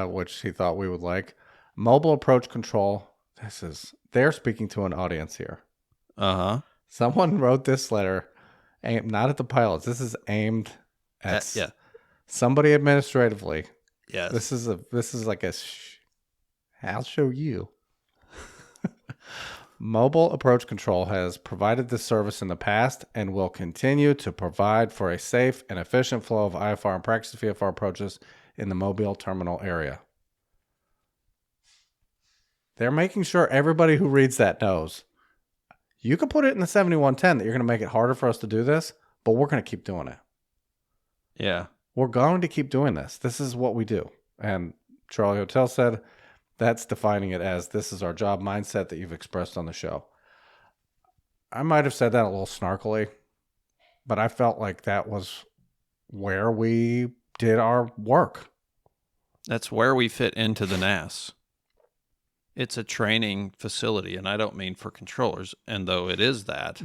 which he thought we would like. Mobile approach control. They're speaking to an audience here. Uh-huh. Someone wrote this letter aimed not at the pilots. This is aimed at somebody administratively. Yes. This is like I'll show you. Mobile approach control has provided this service in the past and will continue to provide for a safe and efficient flow of IFR and practice VFR approaches in the Mobile terminal area. They're making sure everybody who reads that knows. You could put it in the 7110 that you're going to make it harder for us to do this, but we're going to keep doing it. Yeah. We're going to keep doing this. This is what we do. And Charlie Hotel said that's defining it as this is our job mindset that you've expressed on the show. I might have said that a little snarkily, but I felt like that was where we did our work. That's where we fit into the NAS. It's a training facility, and I don't mean for controllers, and though it is that,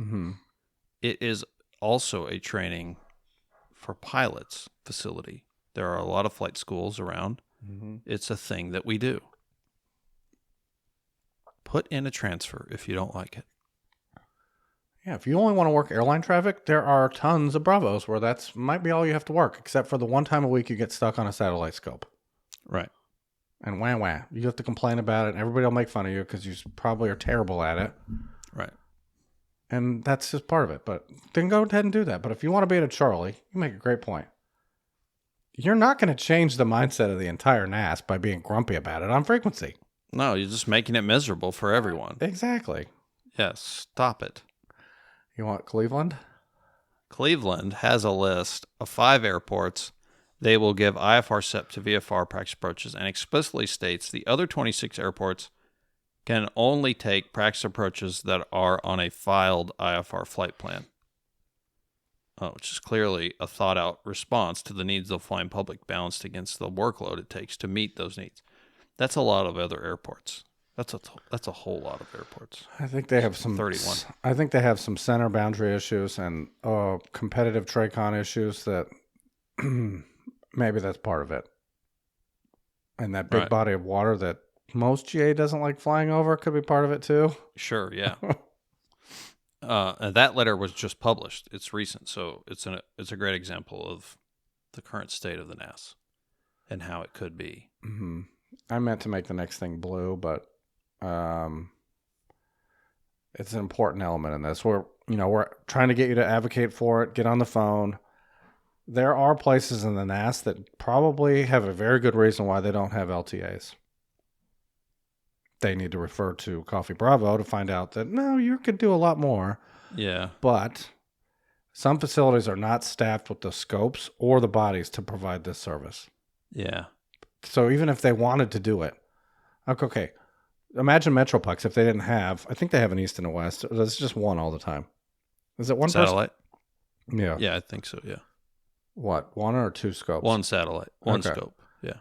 it is also a training for pilots facility. There are a lot of flight schools around. Mm-hmm. It's a thing that we do. Put in a transfer if you don't like it. Yeah, if you only want to work airline traffic, there are tons of Bravos where that's might be all you have to work, except for the one time a week you get stuck on a satellite scope. Right. And wah. You have to complain about it, and everybody will make fun of you because you probably are terrible at it. Right. And that's just part of it. But then go ahead and do that. But if you want to be at a Charlie, you make a great point. You're not going to change the mindset of the entire NAS by being grumpy about it on frequency. No, you're just making it miserable for everyone. Exactly. Yes, stop it. You want Cleveland? Cleveland has a list of 5 airports. They will give IFR SEP to VFR practice approaches and explicitly states the other 26 airports can only take practice approaches that are on a filed IFR flight plan, which is clearly a thought-out response to the needs of the flying public balanced against the workload it takes to meet those needs. That's a lot of other airports. That's a whole lot of airports. I think they have some 31. I think they have some center boundary issues and competitive TRACON issues that maybe that's part of it. And that big body of water that most GA doesn't like flying over could be part of it too. Sure, yeah. And that letter was just published. It's recent, so it's a great example of the current state of the NAS and how it could be. Mm-hmm. I meant to make the next thing blue, but it's an important element in this. We're trying to get you to advocate for it, get on the phone. There are places in the NAS that probably have a very good reason why they don't have LTAs. They need to refer to Coffee Bravo to find out that, no, you could do a lot more. Yeah. But Some facilities are not staffed with the scopes or the bodies to provide this service. Yeah. So even if they wanted to do it, okay, imagine Metroplex if they didn't have, I think they have an East and a West. There's just one all the time. Is it one satellite? Person? Yeah. Yeah, I think so, yeah. What, one or two scopes? One satellite, one scope, yeah.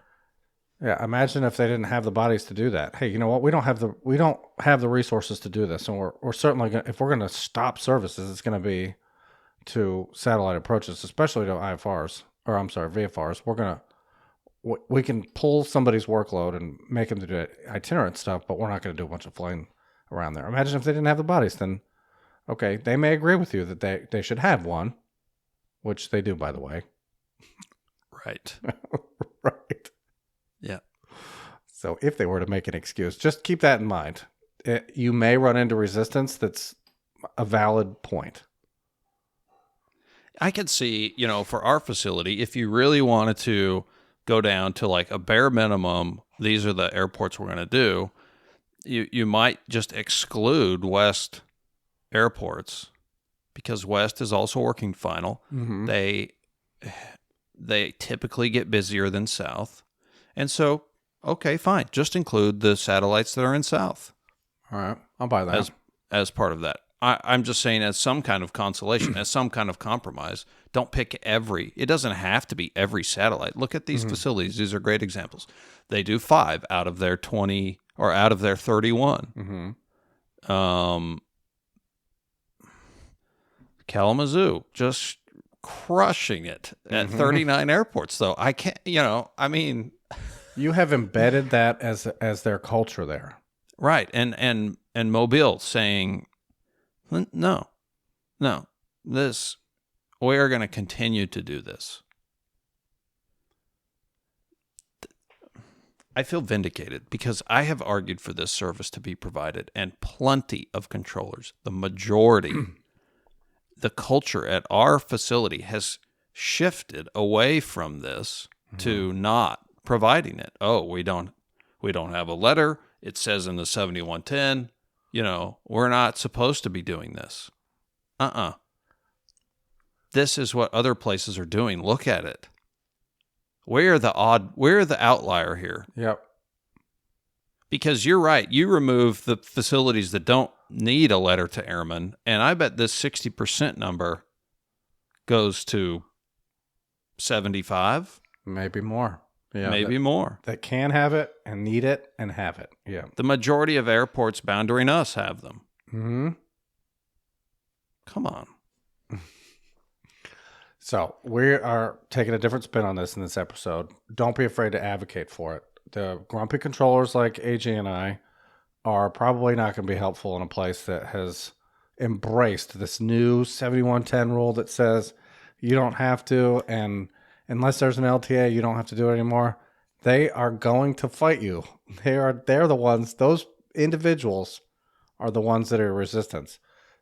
Yeah, imagine if they didn't have the bodies to do that. Hey, you know what? We don't have the resources to do this, and we're certainly gonna, if we're going to stop services, it's going to be to satellite approaches, especially to IFRs, or I'm sorry, VFRs. We can pull somebody's workload and make them do itinerant stuff, but we're not going to do a bunch of flying around there. Imagine if they didn't have the bodies, then okay, they may agree with you that they should have one, which they do, by the way. Right. Right. Yeah. So if they were to make an excuse, just keep that in mind. You may run into resistance that's a valid point. I could see, for our facility, if you really wanted to go down to like a bare minimum, these are the airports we're going to do, you might just exclude West airports because West is also working final. Mm-hmm. They typically get busier than South. And so, okay, fine. Just include the satellites that are in South. All right. I'll buy that. As part of that. I'm just saying as some kind of consolation, as some kind of compromise, don't pick it doesn't have to be every satellite. Look at these facilities. These are great examples. They do 5 out of their 20 or out of their 31. Mm-hmm. Kalamazoo, just crushing it at 39 airports, though. I can't, You have embedded that as their culture there. Right. And Mobile saying, no, we are going to continue to do this. I feel vindicated because I have argued for this service to be provided, and plenty of controllers, the majority, the culture at our facility has shifted away from this to not providing it. Oh, we don't have a letter. It says in the 7110, we're not supposed to be doing this. This is what other places are doing. Look at it. We're the outlier here. Yep. Because you're right. You remove the facilities that don't need a letter to airmen, and I bet this 60% number goes to 75. Maybe more. Yeah. Maybe more. That can have it and need it and have it. Yeah. The majority of airports boundary us have them. Mm-hmm. Come on. So we are taking a different spin on this in this episode. Don't be afraid to advocate for it. The grumpy controllers like AG and I are probably not going to be helpful in a place that has embraced this new 7110 rule that says you don't have to, and unless there's an LTA, you don't have to do it anymore. They are going to fight you. They're the ones, those individuals are the ones that are resistance.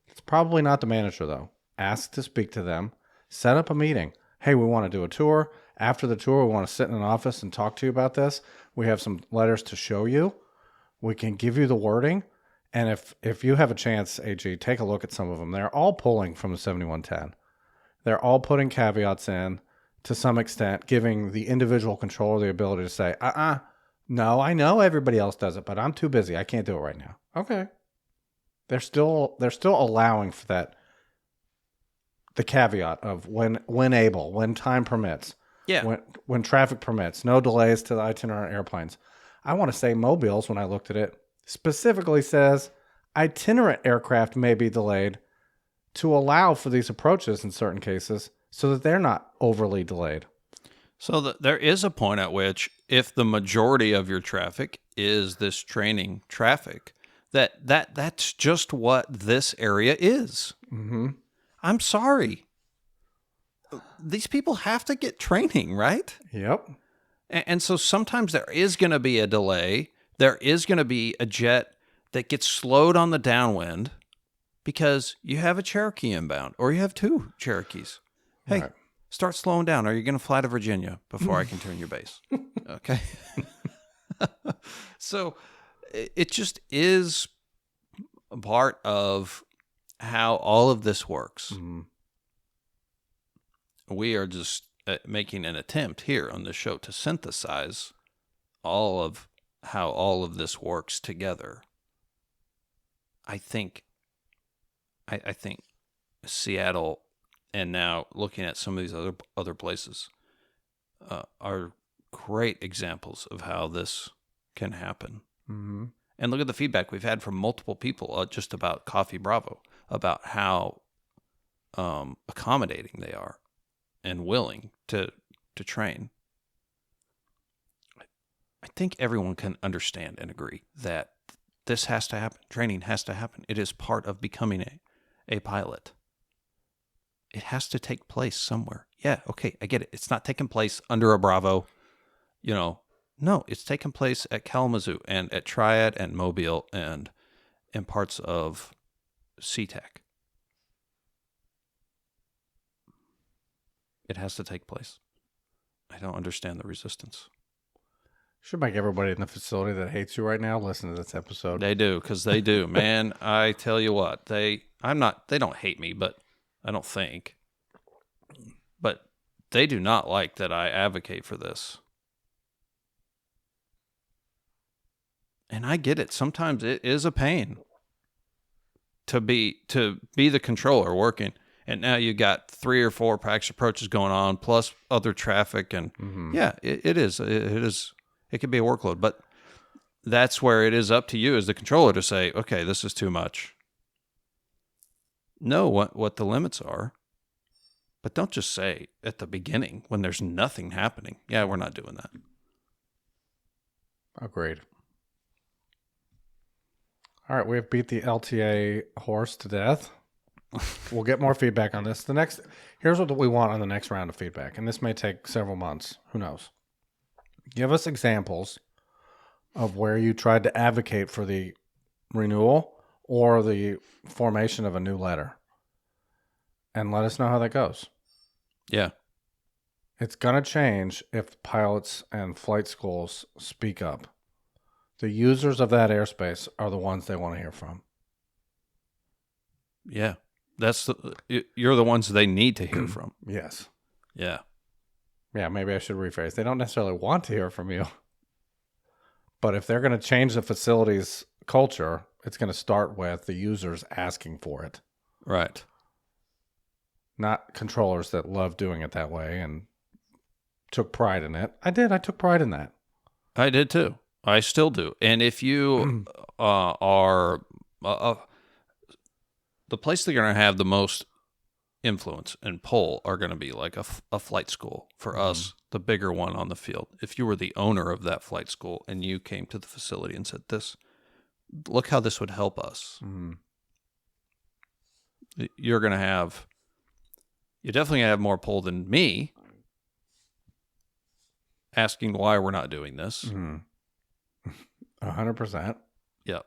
It's probably not the manager, though. Ask to speak to them. Set up a meeting. Hey, we want to do a tour. After the tour, we want to sit in an office and talk to you about this. We have some letters to show you. We can give you the wording. And if you have a chance, AG, take a look at some of them. They're all pulling from the 7110. They're all putting caveats in to some extent, giving the individual controller the ability to say, no, I know everybody else does it, but I'm too busy. I can't do it right now. Okay. They're still allowing for that, the caveat of when able, when time permits. Yeah. When traffic permits, no delays to the itinerant airplanes. I want to say Mobiles, when I looked at it, specifically says itinerant aircraft may be delayed to allow for these approaches in certain cases so that they're not overly delayed. So there is a point at which if the majority of your traffic is this training traffic, that's just what this area is. Mm-hmm. I'm sorry. These people have to get training, right? Yep. And so sometimes there is going to be a delay. There is going to be a jet that gets slowed on the downwind because you have a Cherokee inbound or you have 2 Cherokees. Hey, right. Start slowing down. Are you going to fly to Virginia before I can turn your base? Okay. So it just is a part of how all of this works. Mm-hmm. we are just making an attempt here on the show to synthesize all of how all of this works together. I think Seattle, and now looking at some of these other places, are great examples of how this can happen. Mm-hmm. And look at the feedback we've had from multiple people just about Coffee Bravo, about how accommodating they are and willing to train. I think everyone can understand and agree that this has to happen. Training has to happen. It is part of becoming a pilot. It has to take place somewhere. Yeah, okay, I get it. It's not taking place under a Bravo, No, it's taking place at Kalamazoo and at Triad and Mobile and in parts of SeaTac. It has to take place. I don't understand the resistance. Should make everybody in the facility that hates you right now listen to this episode. They do, because they do. Man, I tell you what, they don't hate me, but I don't think. But they do not like that I advocate for this. And I get it. Sometimes it is a pain to be the controller working. And now you got 3 or 4 practice approaches going on, plus other traffic, and yeah, it is. It could be a workload, but that's where it is up to you as the controller to say, okay, this is too much. Know what the limits are, but don't just say at the beginning when there's nothing happening, yeah, we're not doing that. Agreed. All right, we have beat the LTA horse to death. We'll get more feedback on this. Here's what we want on the next round of feedback, and this may take several months. Who knows? Give us examples of where you tried to advocate for the renewal or the formation of a new letter, and let us know how that goes. Yeah. It's going to change if pilots and flight schools speak up. The users of that airspace are the ones they want to hear from. Yeah. You're the ones they need to hear from. Yes. Yeah. Yeah, maybe I should rephrase. They don't necessarily want to hear from you. But if they're going to change the facility's culture, it's going to start with the users asking for it. Right. Not controllers that love doing it that way and took pride in it. I did. I took pride in that. I did too. I still do. And if you are the place that you're going to have the most influence and pull are going to be like a flight school. For us, the bigger one on the field. If you were the owner of that flight school and you came to the facility and said, look how this would help us. You're going to have, you definitely have more pull than me asking why we're not doing this. 100%. Yep.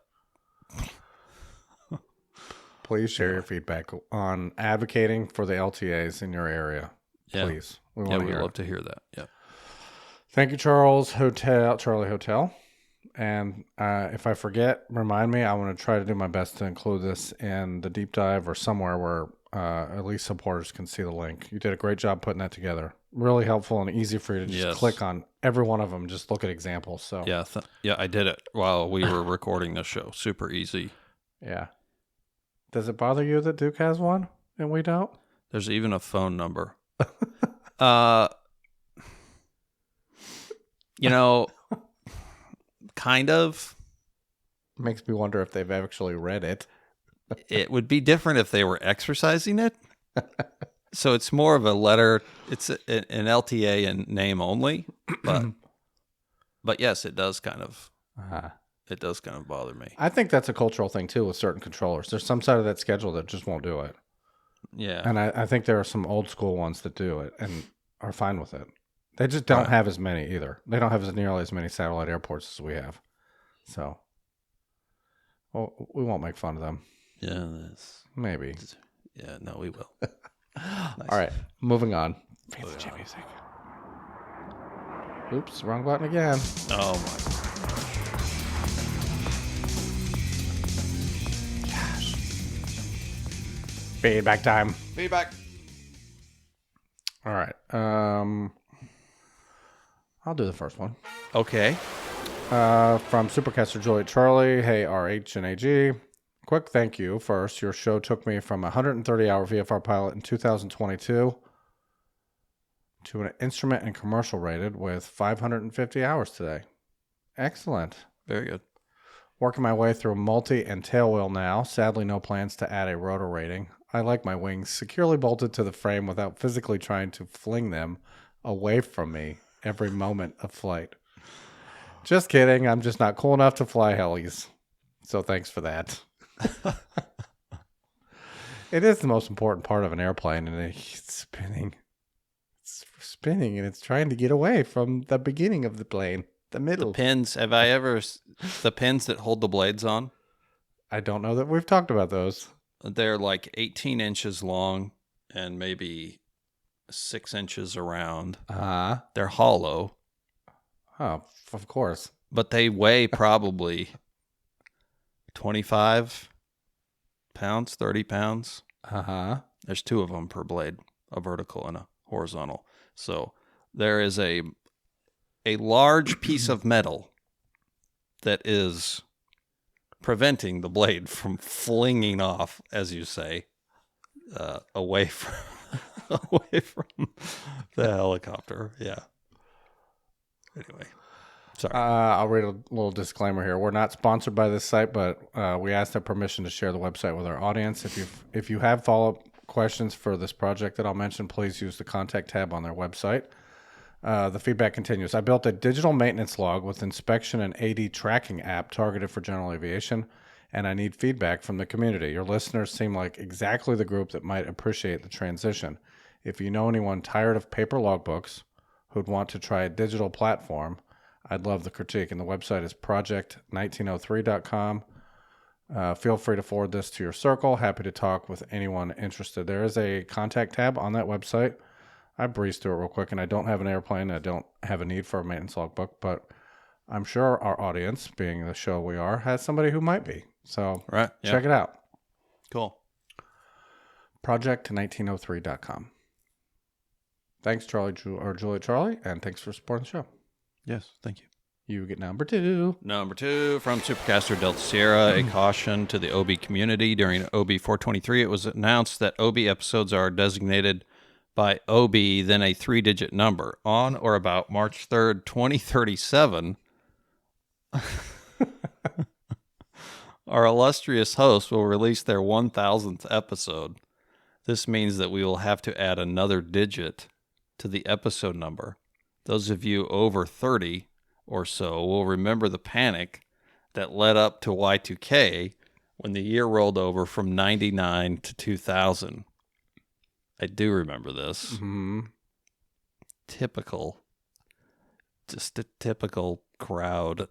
Please share your feedback on advocating for the LTAs in your area. Yeah. Please. We'd love to hear that. Yeah. Thank you, Charlie Hotel. And if I forget, remind me. I want to try to do my best to include this in the deep dive or somewhere where at least supporters can see the link. You did a great job putting that together. Really helpful and easy for you to just click on every one of them. Just look at examples. So yeah, I did it while we were recording this show. Super easy. Yeah. Does it bother you that Duke has one and we don't? There's even a phone number. Kind of. Makes me wonder if they've actually read it. It would be different if they were exercising it. So it's more of a letter. It's an LTA in name only. But yes, it does kind of. It does kind of bother me. I think that's a cultural thing, too, with certain controllers. There's some side of that schedule that just won't do it. Yeah. And I think there are some old school ones that do it and are fine with it. They just don't have as many either. They don't have nearly as many satellite airports as we have. So, we won't make fun of them. Yeah. Maybe. Yeah, no, we will. Nice. All right, moving on. Fancy chat music. Oops, wrong button again. Oh, my God. Feedback time. Feedback. All right. I'll do the first one. Okay. From Supercaster Juliet Charlie. Hey, RH and AG. Quick thank you. First, your show took me from a 130-hour VFR pilot in 2022 to an instrument and commercial rated with 550 hours today. Excellent. Very good. Working my way through multi and tail wheel now. Sadly, no plans to add a rotor rating. I like my wings securely bolted to the frame without physically trying to fling them away from me every moment of flight. Just kidding. I'm just not cool enough to fly helis. So thanks for that. It is the most important part of an airplane, and it's spinning. It's spinning, and it's trying to get away from the beginning of the plane, the middle. The pins, the pins that hold the blades on? I don't know that we've talked about those. They're like 18 inches long and maybe 6 inches around. They're hollow. Oh, of course. But they weigh probably 25 pounds, 30 pounds. There's 2 of them per blade, a vertical and a horizontal. So there is a large piece of metal that is preventing the blade from flinging off, as you say, away from the helicopter. Yeah. Anyway. Sorry. I'll read a little disclaimer here. We're not sponsored by this site, but we asked their permission to share the website with our audience. If you have follow-up questions for this project that I'll mention, please use the contact tab on their website. The feedback continues. I built a digital maintenance log with inspection and AD tracking app targeted for general aviation, and I need feedback from the community. Your listeners seem like exactly the group that might appreciate the transition. If you know anyone tired of paper logbooks who'd want to try a digital platform, I'd love the critique, and the website is project1903.com. Feel free to forward this to your circle. Happy to talk with anyone interested. There is a contact tab on that website. I breezed through it real quick, and I don't have an airplane. I don't have a need for a maintenance logbook, but I'm sure our audience, being the show we are, has somebody who might be. So check it out. Cool. Project1903.com. Thanks, Juliet Charlie, and thanks for supporting the show. Yes, thank you. You get number 2. Number 2 from Supercaster Delta Sierra, a caution to the OB community. During OB423, it was announced that OB episodes are designated by OB, then a 3-digit number. On or about March 3rd, 2037, our illustrious host will release their 1,000th episode. This means that we will have to add another digit to the episode number. Those of you over 30 or so will remember the panic that led up to Y2K when the year rolled over from 99 to 2000. I do remember this. Mm-hmm. Just a typical crowd,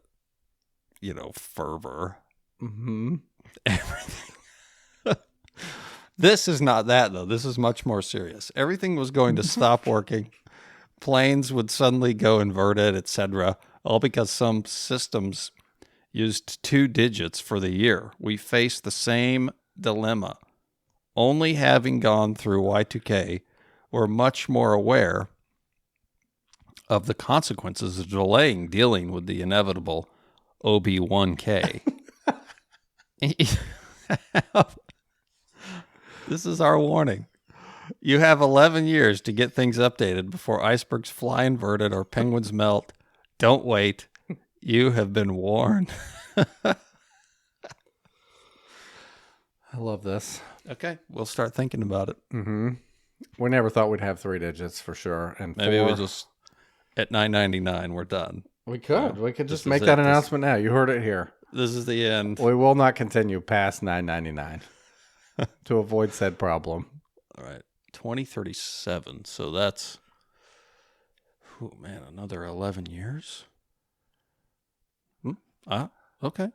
fervor. Mm-hmm. Everything. This is not that, though. This is much more serious. Everything was going to stop working. Planes would suddenly go inverted, etc., all because some systems used 2 digits for the year. We faced the same dilemma. Only having gone through Y2K, we're much more aware of the consequences of dealing with the inevitable OB1K. This is our warning. You have 11 years to get things updated before icebergs fly inverted or penguins melt. Don't wait. You have been warned. I love this. Okay, we'll start thinking about it. Mm-hmm. We never thought we'd have 3 digits for sure. And maybe we just, at $9.99, we're done. We could. We could just make that announcement now. You heard it here. This is the end. We will not continue past $9.99 to avoid said problem. All right. 2037. So that's, another 11 years? Okay.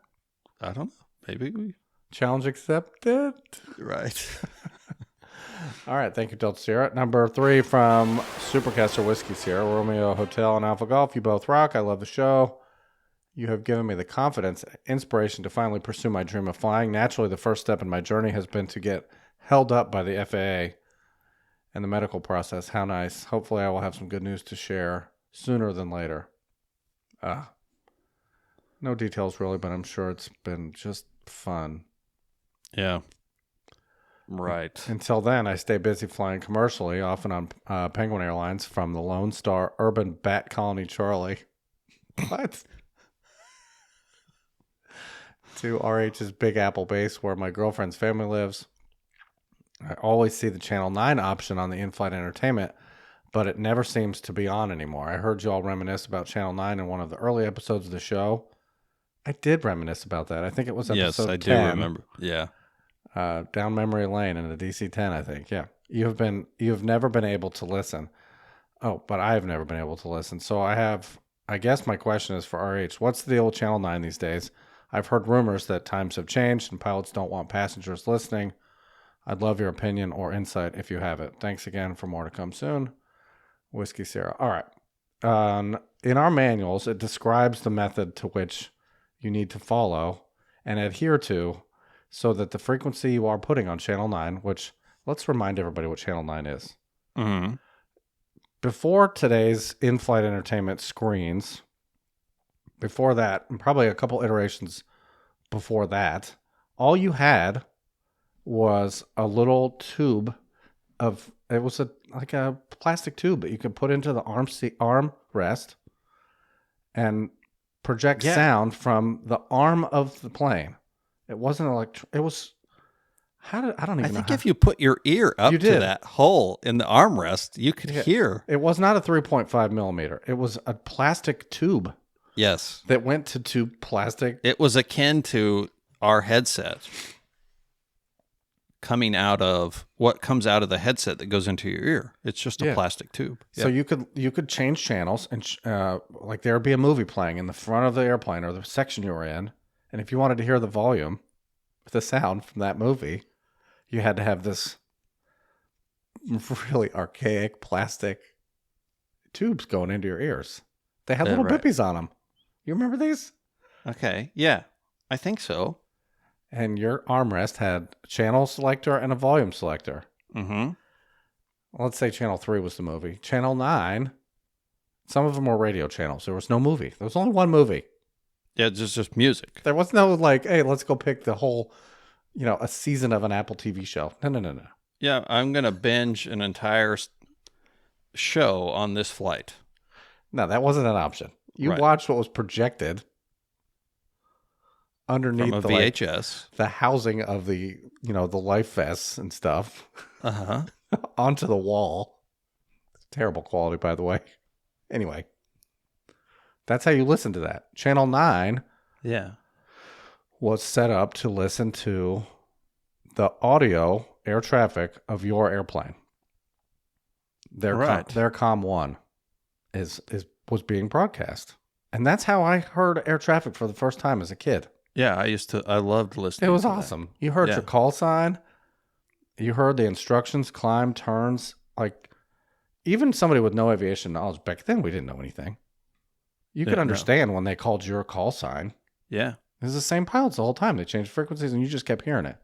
I don't know. Maybe we... Challenge accepted. Right. All right. Thank you, Delta Sierra. Number 3 from Supercaster Whiskey Sierra, Romeo Hotel and Alpha Golf. You both rock. I love the show. You have given me the confidence, inspiration to finally pursue my dream of flying. Naturally, the first step in my journey has been to get held up by the FAA and the medical process. How nice. Hopefully I will have some good news to share sooner than later. No details really, but I'm sure it's been just fun. Yeah. Right. Until then, I stay busy flying commercially, often on Penguin Airlines from the Lone Star Urban Bat Colony Charlie. What? To RH's Big Apple base where my girlfriend's family lives. I always see the Channel 9 option on the in-flight entertainment, but it never seems to be on anymore. I heard you all reminisce about Channel 9 in one of the early episodes of the show. I did reminisce about that. I think it was episode 10. Yes, I do remember. Yeah. Down memory lane in the DC-10, I think. Yeah. You've never been able to listen. Oh, but I've never been able to listen. So I guess my question is for RH. What's the deal with Channel 9 these days? I've heard rumors that times have changed and pilots don't want passengers listening. I'd love your opinion or insight if you have it. Thanks again. For more to come soon. Whiskey Sierra. All right. In our manuals, it describes the method to which you need to follow and adhere to so that the frequency you are putting on Channel 9, which let's remind everybody what Channel 9 is. Mm-hmm. Before today's in-flight entertainment screens, before that, and probably a couple iterations before that, all you had was a little tube it was like a plastic tube that you could put into the arm rest and project sound from the arm of the plane. It wasn't it was I don't even know. I think if you put your ear up to that hole in the armrest, you could hear. It was not a 3.5 millimeter. It was a plastic tube. Yes. That went to two plastic. It was akin to our headset coming out of what comes out of the headset that goes into your ear. It's just a plastic tube. So you could change channels and like there would be a movie playing in the front of the airplane or the section you were in. And if you wanted to hear the volume, the sound from that movie, you had to have this really archaic plastic tubes going into your ears. They had little bippies on them. You remember these? Okay. Yeah, I think so. And your armrest had a channel selector and a volume selector. Mm-hmm. Let's say channel 3 was the movie. Channel 9, some of them were radio channels. There was no movie. There was only one movie. Yeah, it's just music. There was no hey, let's go pick the whole, a season of an Apple TV show. No. Yeah, I'm going to binge an entire show on this flight. No, that wasn't an option. You watched what was projected underneath from a VHS, the housing of the life vests and stuff, onto the wall. Terrible quality, by the way. Anyway, that's how you listen to that. Channel 9, was set up to listen to the audio air traffic of your airplane. Their COM 1 was being broadcast, and that's how I heard air traffic for the first time as a kid. Yeah, I loved listening. It was awesome. That. You heard your call sign. You heard the instructions, climb, turns. Like, even somebody with no aviation knowledge, back then we didn't know anything. You could understand when they called your call sign. Yeah. It was the same pilots the whole time. They changed frequencies and you just kept hearing it.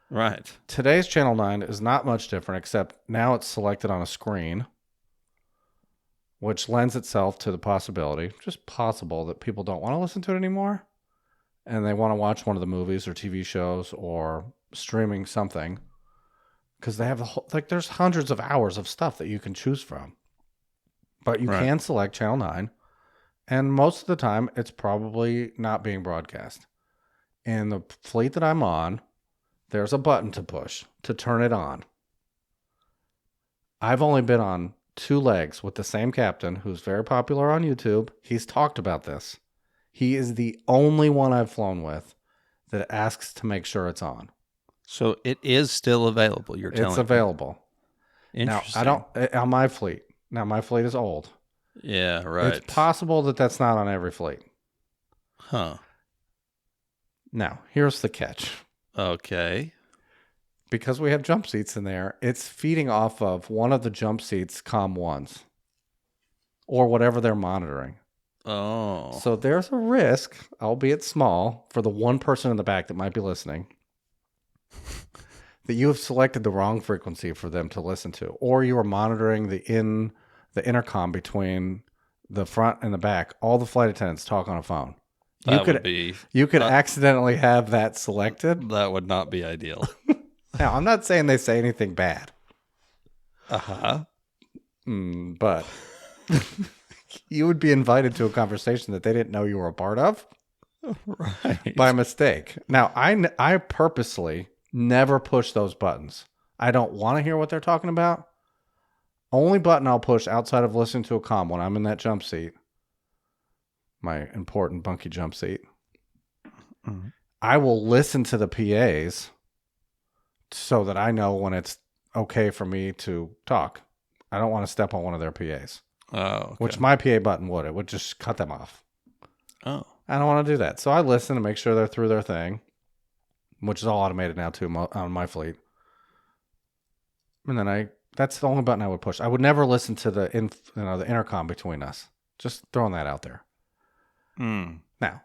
Right. Today's Channel 9 is not much different, except now it's selected on a screen, which lends itself to the possibility, just possible, that people don't want to listen to it anymore. And they want to watch one of the movies or TV shows or streaming something, because they have there's hundreds of hours of stuff that you can choose from. But you can select Channel 9, and most of the time it's probably not being broadcast. In the fleet that I'm on, there's a button to push to turn it on. I've only been on 2 legs with the same captain who's very popular on YouTube. He's talked about this. He is the only one I've flown with that asks to make sure it's on. So it is still available, you're telling me? It's available. Interesting. Now, on my fleet. Now, my fleet is old. Yeah, right. It's possible that that's not on every fleet. Huh. Now, here's the catch. Okay. Because we have jump seats in there, it's feeding off of one of the jump seats COM 1s. Or whatever they're monitoring. Oh. So there's a risk, albeit small, for the one person in the back that might be listening, that you have selected the wrong frequency for them to listen to, or you are monitoring the intercom between the front and the back. All the flight attendants talk on a phone. You could accidentally have that selected. That would not be ideal. Now, I'm not saying they say anything bad. Uh-huh. But you would be invited to a conversation that they didn't know you were a part of. Right. By mistake. Now, I purposely never push those buttons. I don't want to hear what they're talking about. Only button I'll push outside of listening to a comm when I'm in that jump seat, my important bunky jump seat, I will listen to the PAs so that I know when it's okay for me to talk. I don't want to step on one of their PAs. Oh, okay. Which my PA button would. It would just cut them off. Oh. I don't want to do that. So I listen to make sure they're through their thing, which is all automated now too on my fleet. And then that's the only button I would push. I would never listen to the intercom between us. Just throwing that out there. Now,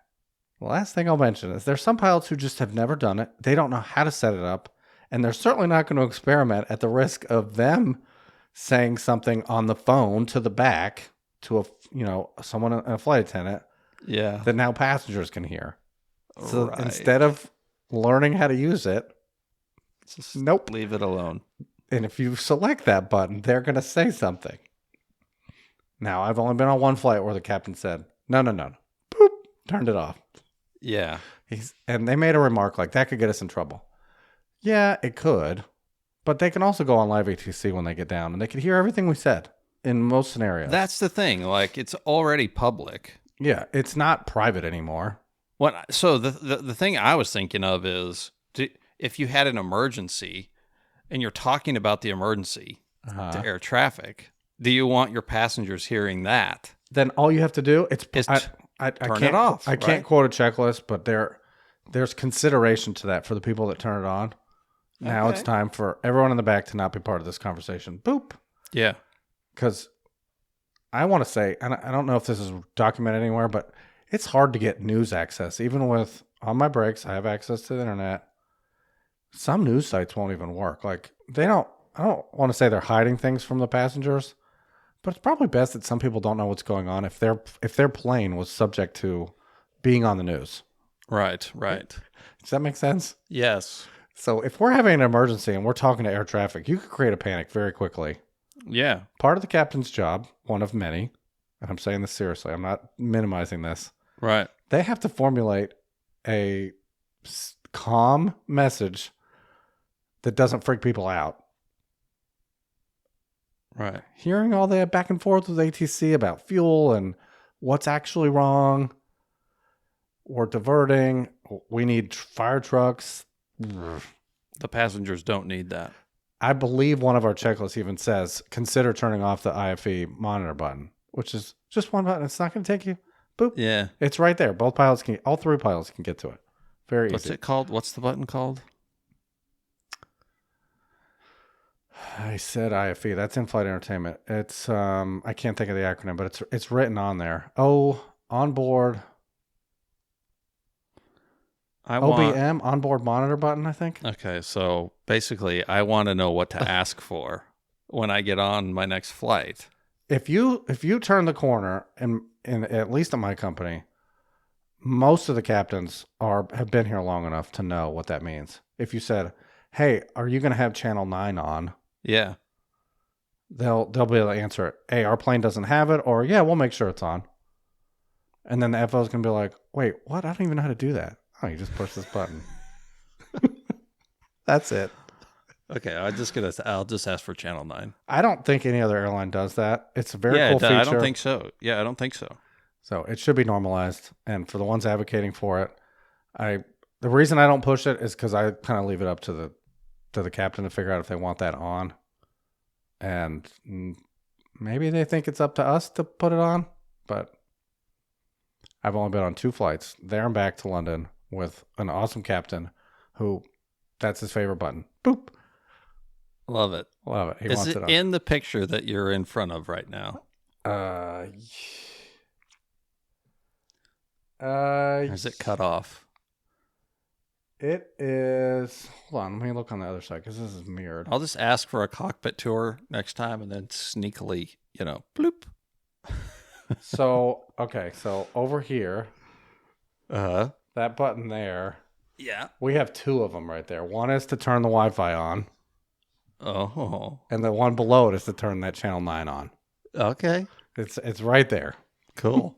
the last thing I'll mention is there's some pilots who just have never done it. They don't know how to set it up, and they're certainly not going to experiment at the risk of them saying something on the phone to the back to someone, a flight attendant. Yeah. That now passengers can hear. So instead of learning how to use it, just nope. Leave it alone. And if you select that button, they're going to say something. Now, I've only been on one flight where the captain said, no. Boop. Turned it off. Yeah. And they made a remark like, that could get us in trouble. Yeah, it could. But they can also go on live ATC when they get down, and they can hear everything we said in most scenarios. That's the thing. Like, it's already public. Yeah, it's not private anymore. So the thing I was thinking of is, if you had an emergency and you're talking about the emergency to air traffic, do you want your passengers hearing that? Then all you have to do is turn it off. I can't quote a checklist, but there's consideration to that for the people that turn it on. Now it's time for everyone in the back to not be part of this conversation. Boop. Yeah. Because I want to say, and I don't know if this is documented anywhere, but it's hard to get news access. Even on my breaks, I have access to the internet. Some news sites won't even work. Like I don't want to say they're hiding things from the passengers, but it's probably best that some people don't know what's going on if their plane was subject to being on the news. Right. Does that make sense? Yes. So if we're having an emergency and we're talking to air traffic, you could create a panic very quickly. Yeah. Part of the captain's job, one of many, and I'm saying this seriously, I'm not minimizing this. Right. They have to formulate a calm message that doesn't freak people out. Right. Hearing all that back and forth with ATC about fuel and what's actually wrong. We're diverting. We need fire trucks. The passengers don't need that. I believe one of our checklists even says, consider turning off the IFE monitor button, which is just one button. It's not going to take you. Boop. Yeah. It's right there. All three pilots can get to it. Very easy. What's it called? What's the button called? I said IFE. That's in-flight entertainment. It's I can't think of the acronym, but it's written on there. Onboard. OBM, onboard monitor button, I think. Okay, so basically, I want to know what to ask for when I get on my next flight. If you turn the corner, and at least at my company, most of the captains have been here long enough to know what that means. If you said, "Hey, are you going to have channel 9 on?" Yeah, they'll be able to answer it. "Hey, our plane doesn't have it," or "Yeah, we'll make sure it's on." And then the FO is going to be like, "Wait, what? I don't even know how to do that." Oh, you just push this button. That's it. Okay, I'll just ask for channel 9. I don't think any other airline does that. It's a very cool feature. I don't think so. Yeah, I don't think so. So it should be normalized. And for the ones advocating for it, the reason I don't push it is because I kind of leave it up to the captain to figure out if they want that on. And maybe they think it's up to us to put it on, but I've only been on 2 flights there and back to London with an awesome captain who that's his favorite button. Boop. Love it. Love it. He Is wants it it on. in the picture that you're in front of right now? Or is it cut off? It is. Hold on, let me look on the other side because this is mirrored. I'll just ask for a cockpit tour next time and then sneakily, bloop. So over here, that button there. Yeah. We have two of them right there. One is to turn the Wi-Fi on. Oh. And the one below it is to turn that channel 9 on. Okay. It's right there. Cool.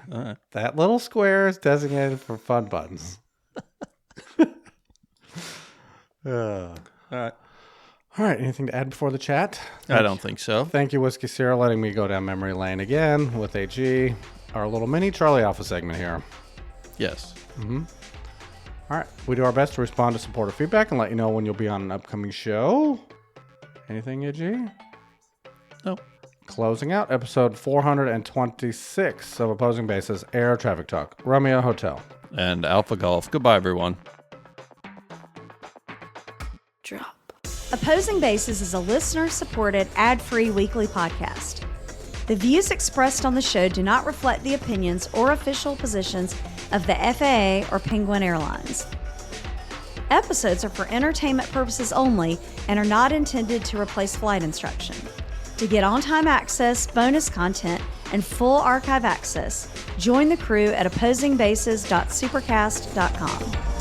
That little square is designated for fun buttons. All right. All right. Anything to add before the chat? I don't think so. Thank you, Whiskey Sierra, letting me go down memory lane again with AG, our little mini Charlie Alpha segment here. Yes. Mm-hmm. All right. We do our best to respond to supporter feedback and let you know when you'll be on an upcoming show. Anything, AG? Nope. Closing out episode 426 of Opposing Bases Air Traffic Talk. Romeo Hotel. And Alpha Golf. Goodbye, everyone. Drop. Opposing Bases is a listener-supported, ad-free weekly podcast. The views expressed on the show do not reflect the opinions or official positions of the FAA or Penguin Airlines. Episodes are for entertainment purposes only and are not intended to replace flight instruction. To get on-time access, bonus content, and full archive access, join the crew at opposingbases.supercast.com.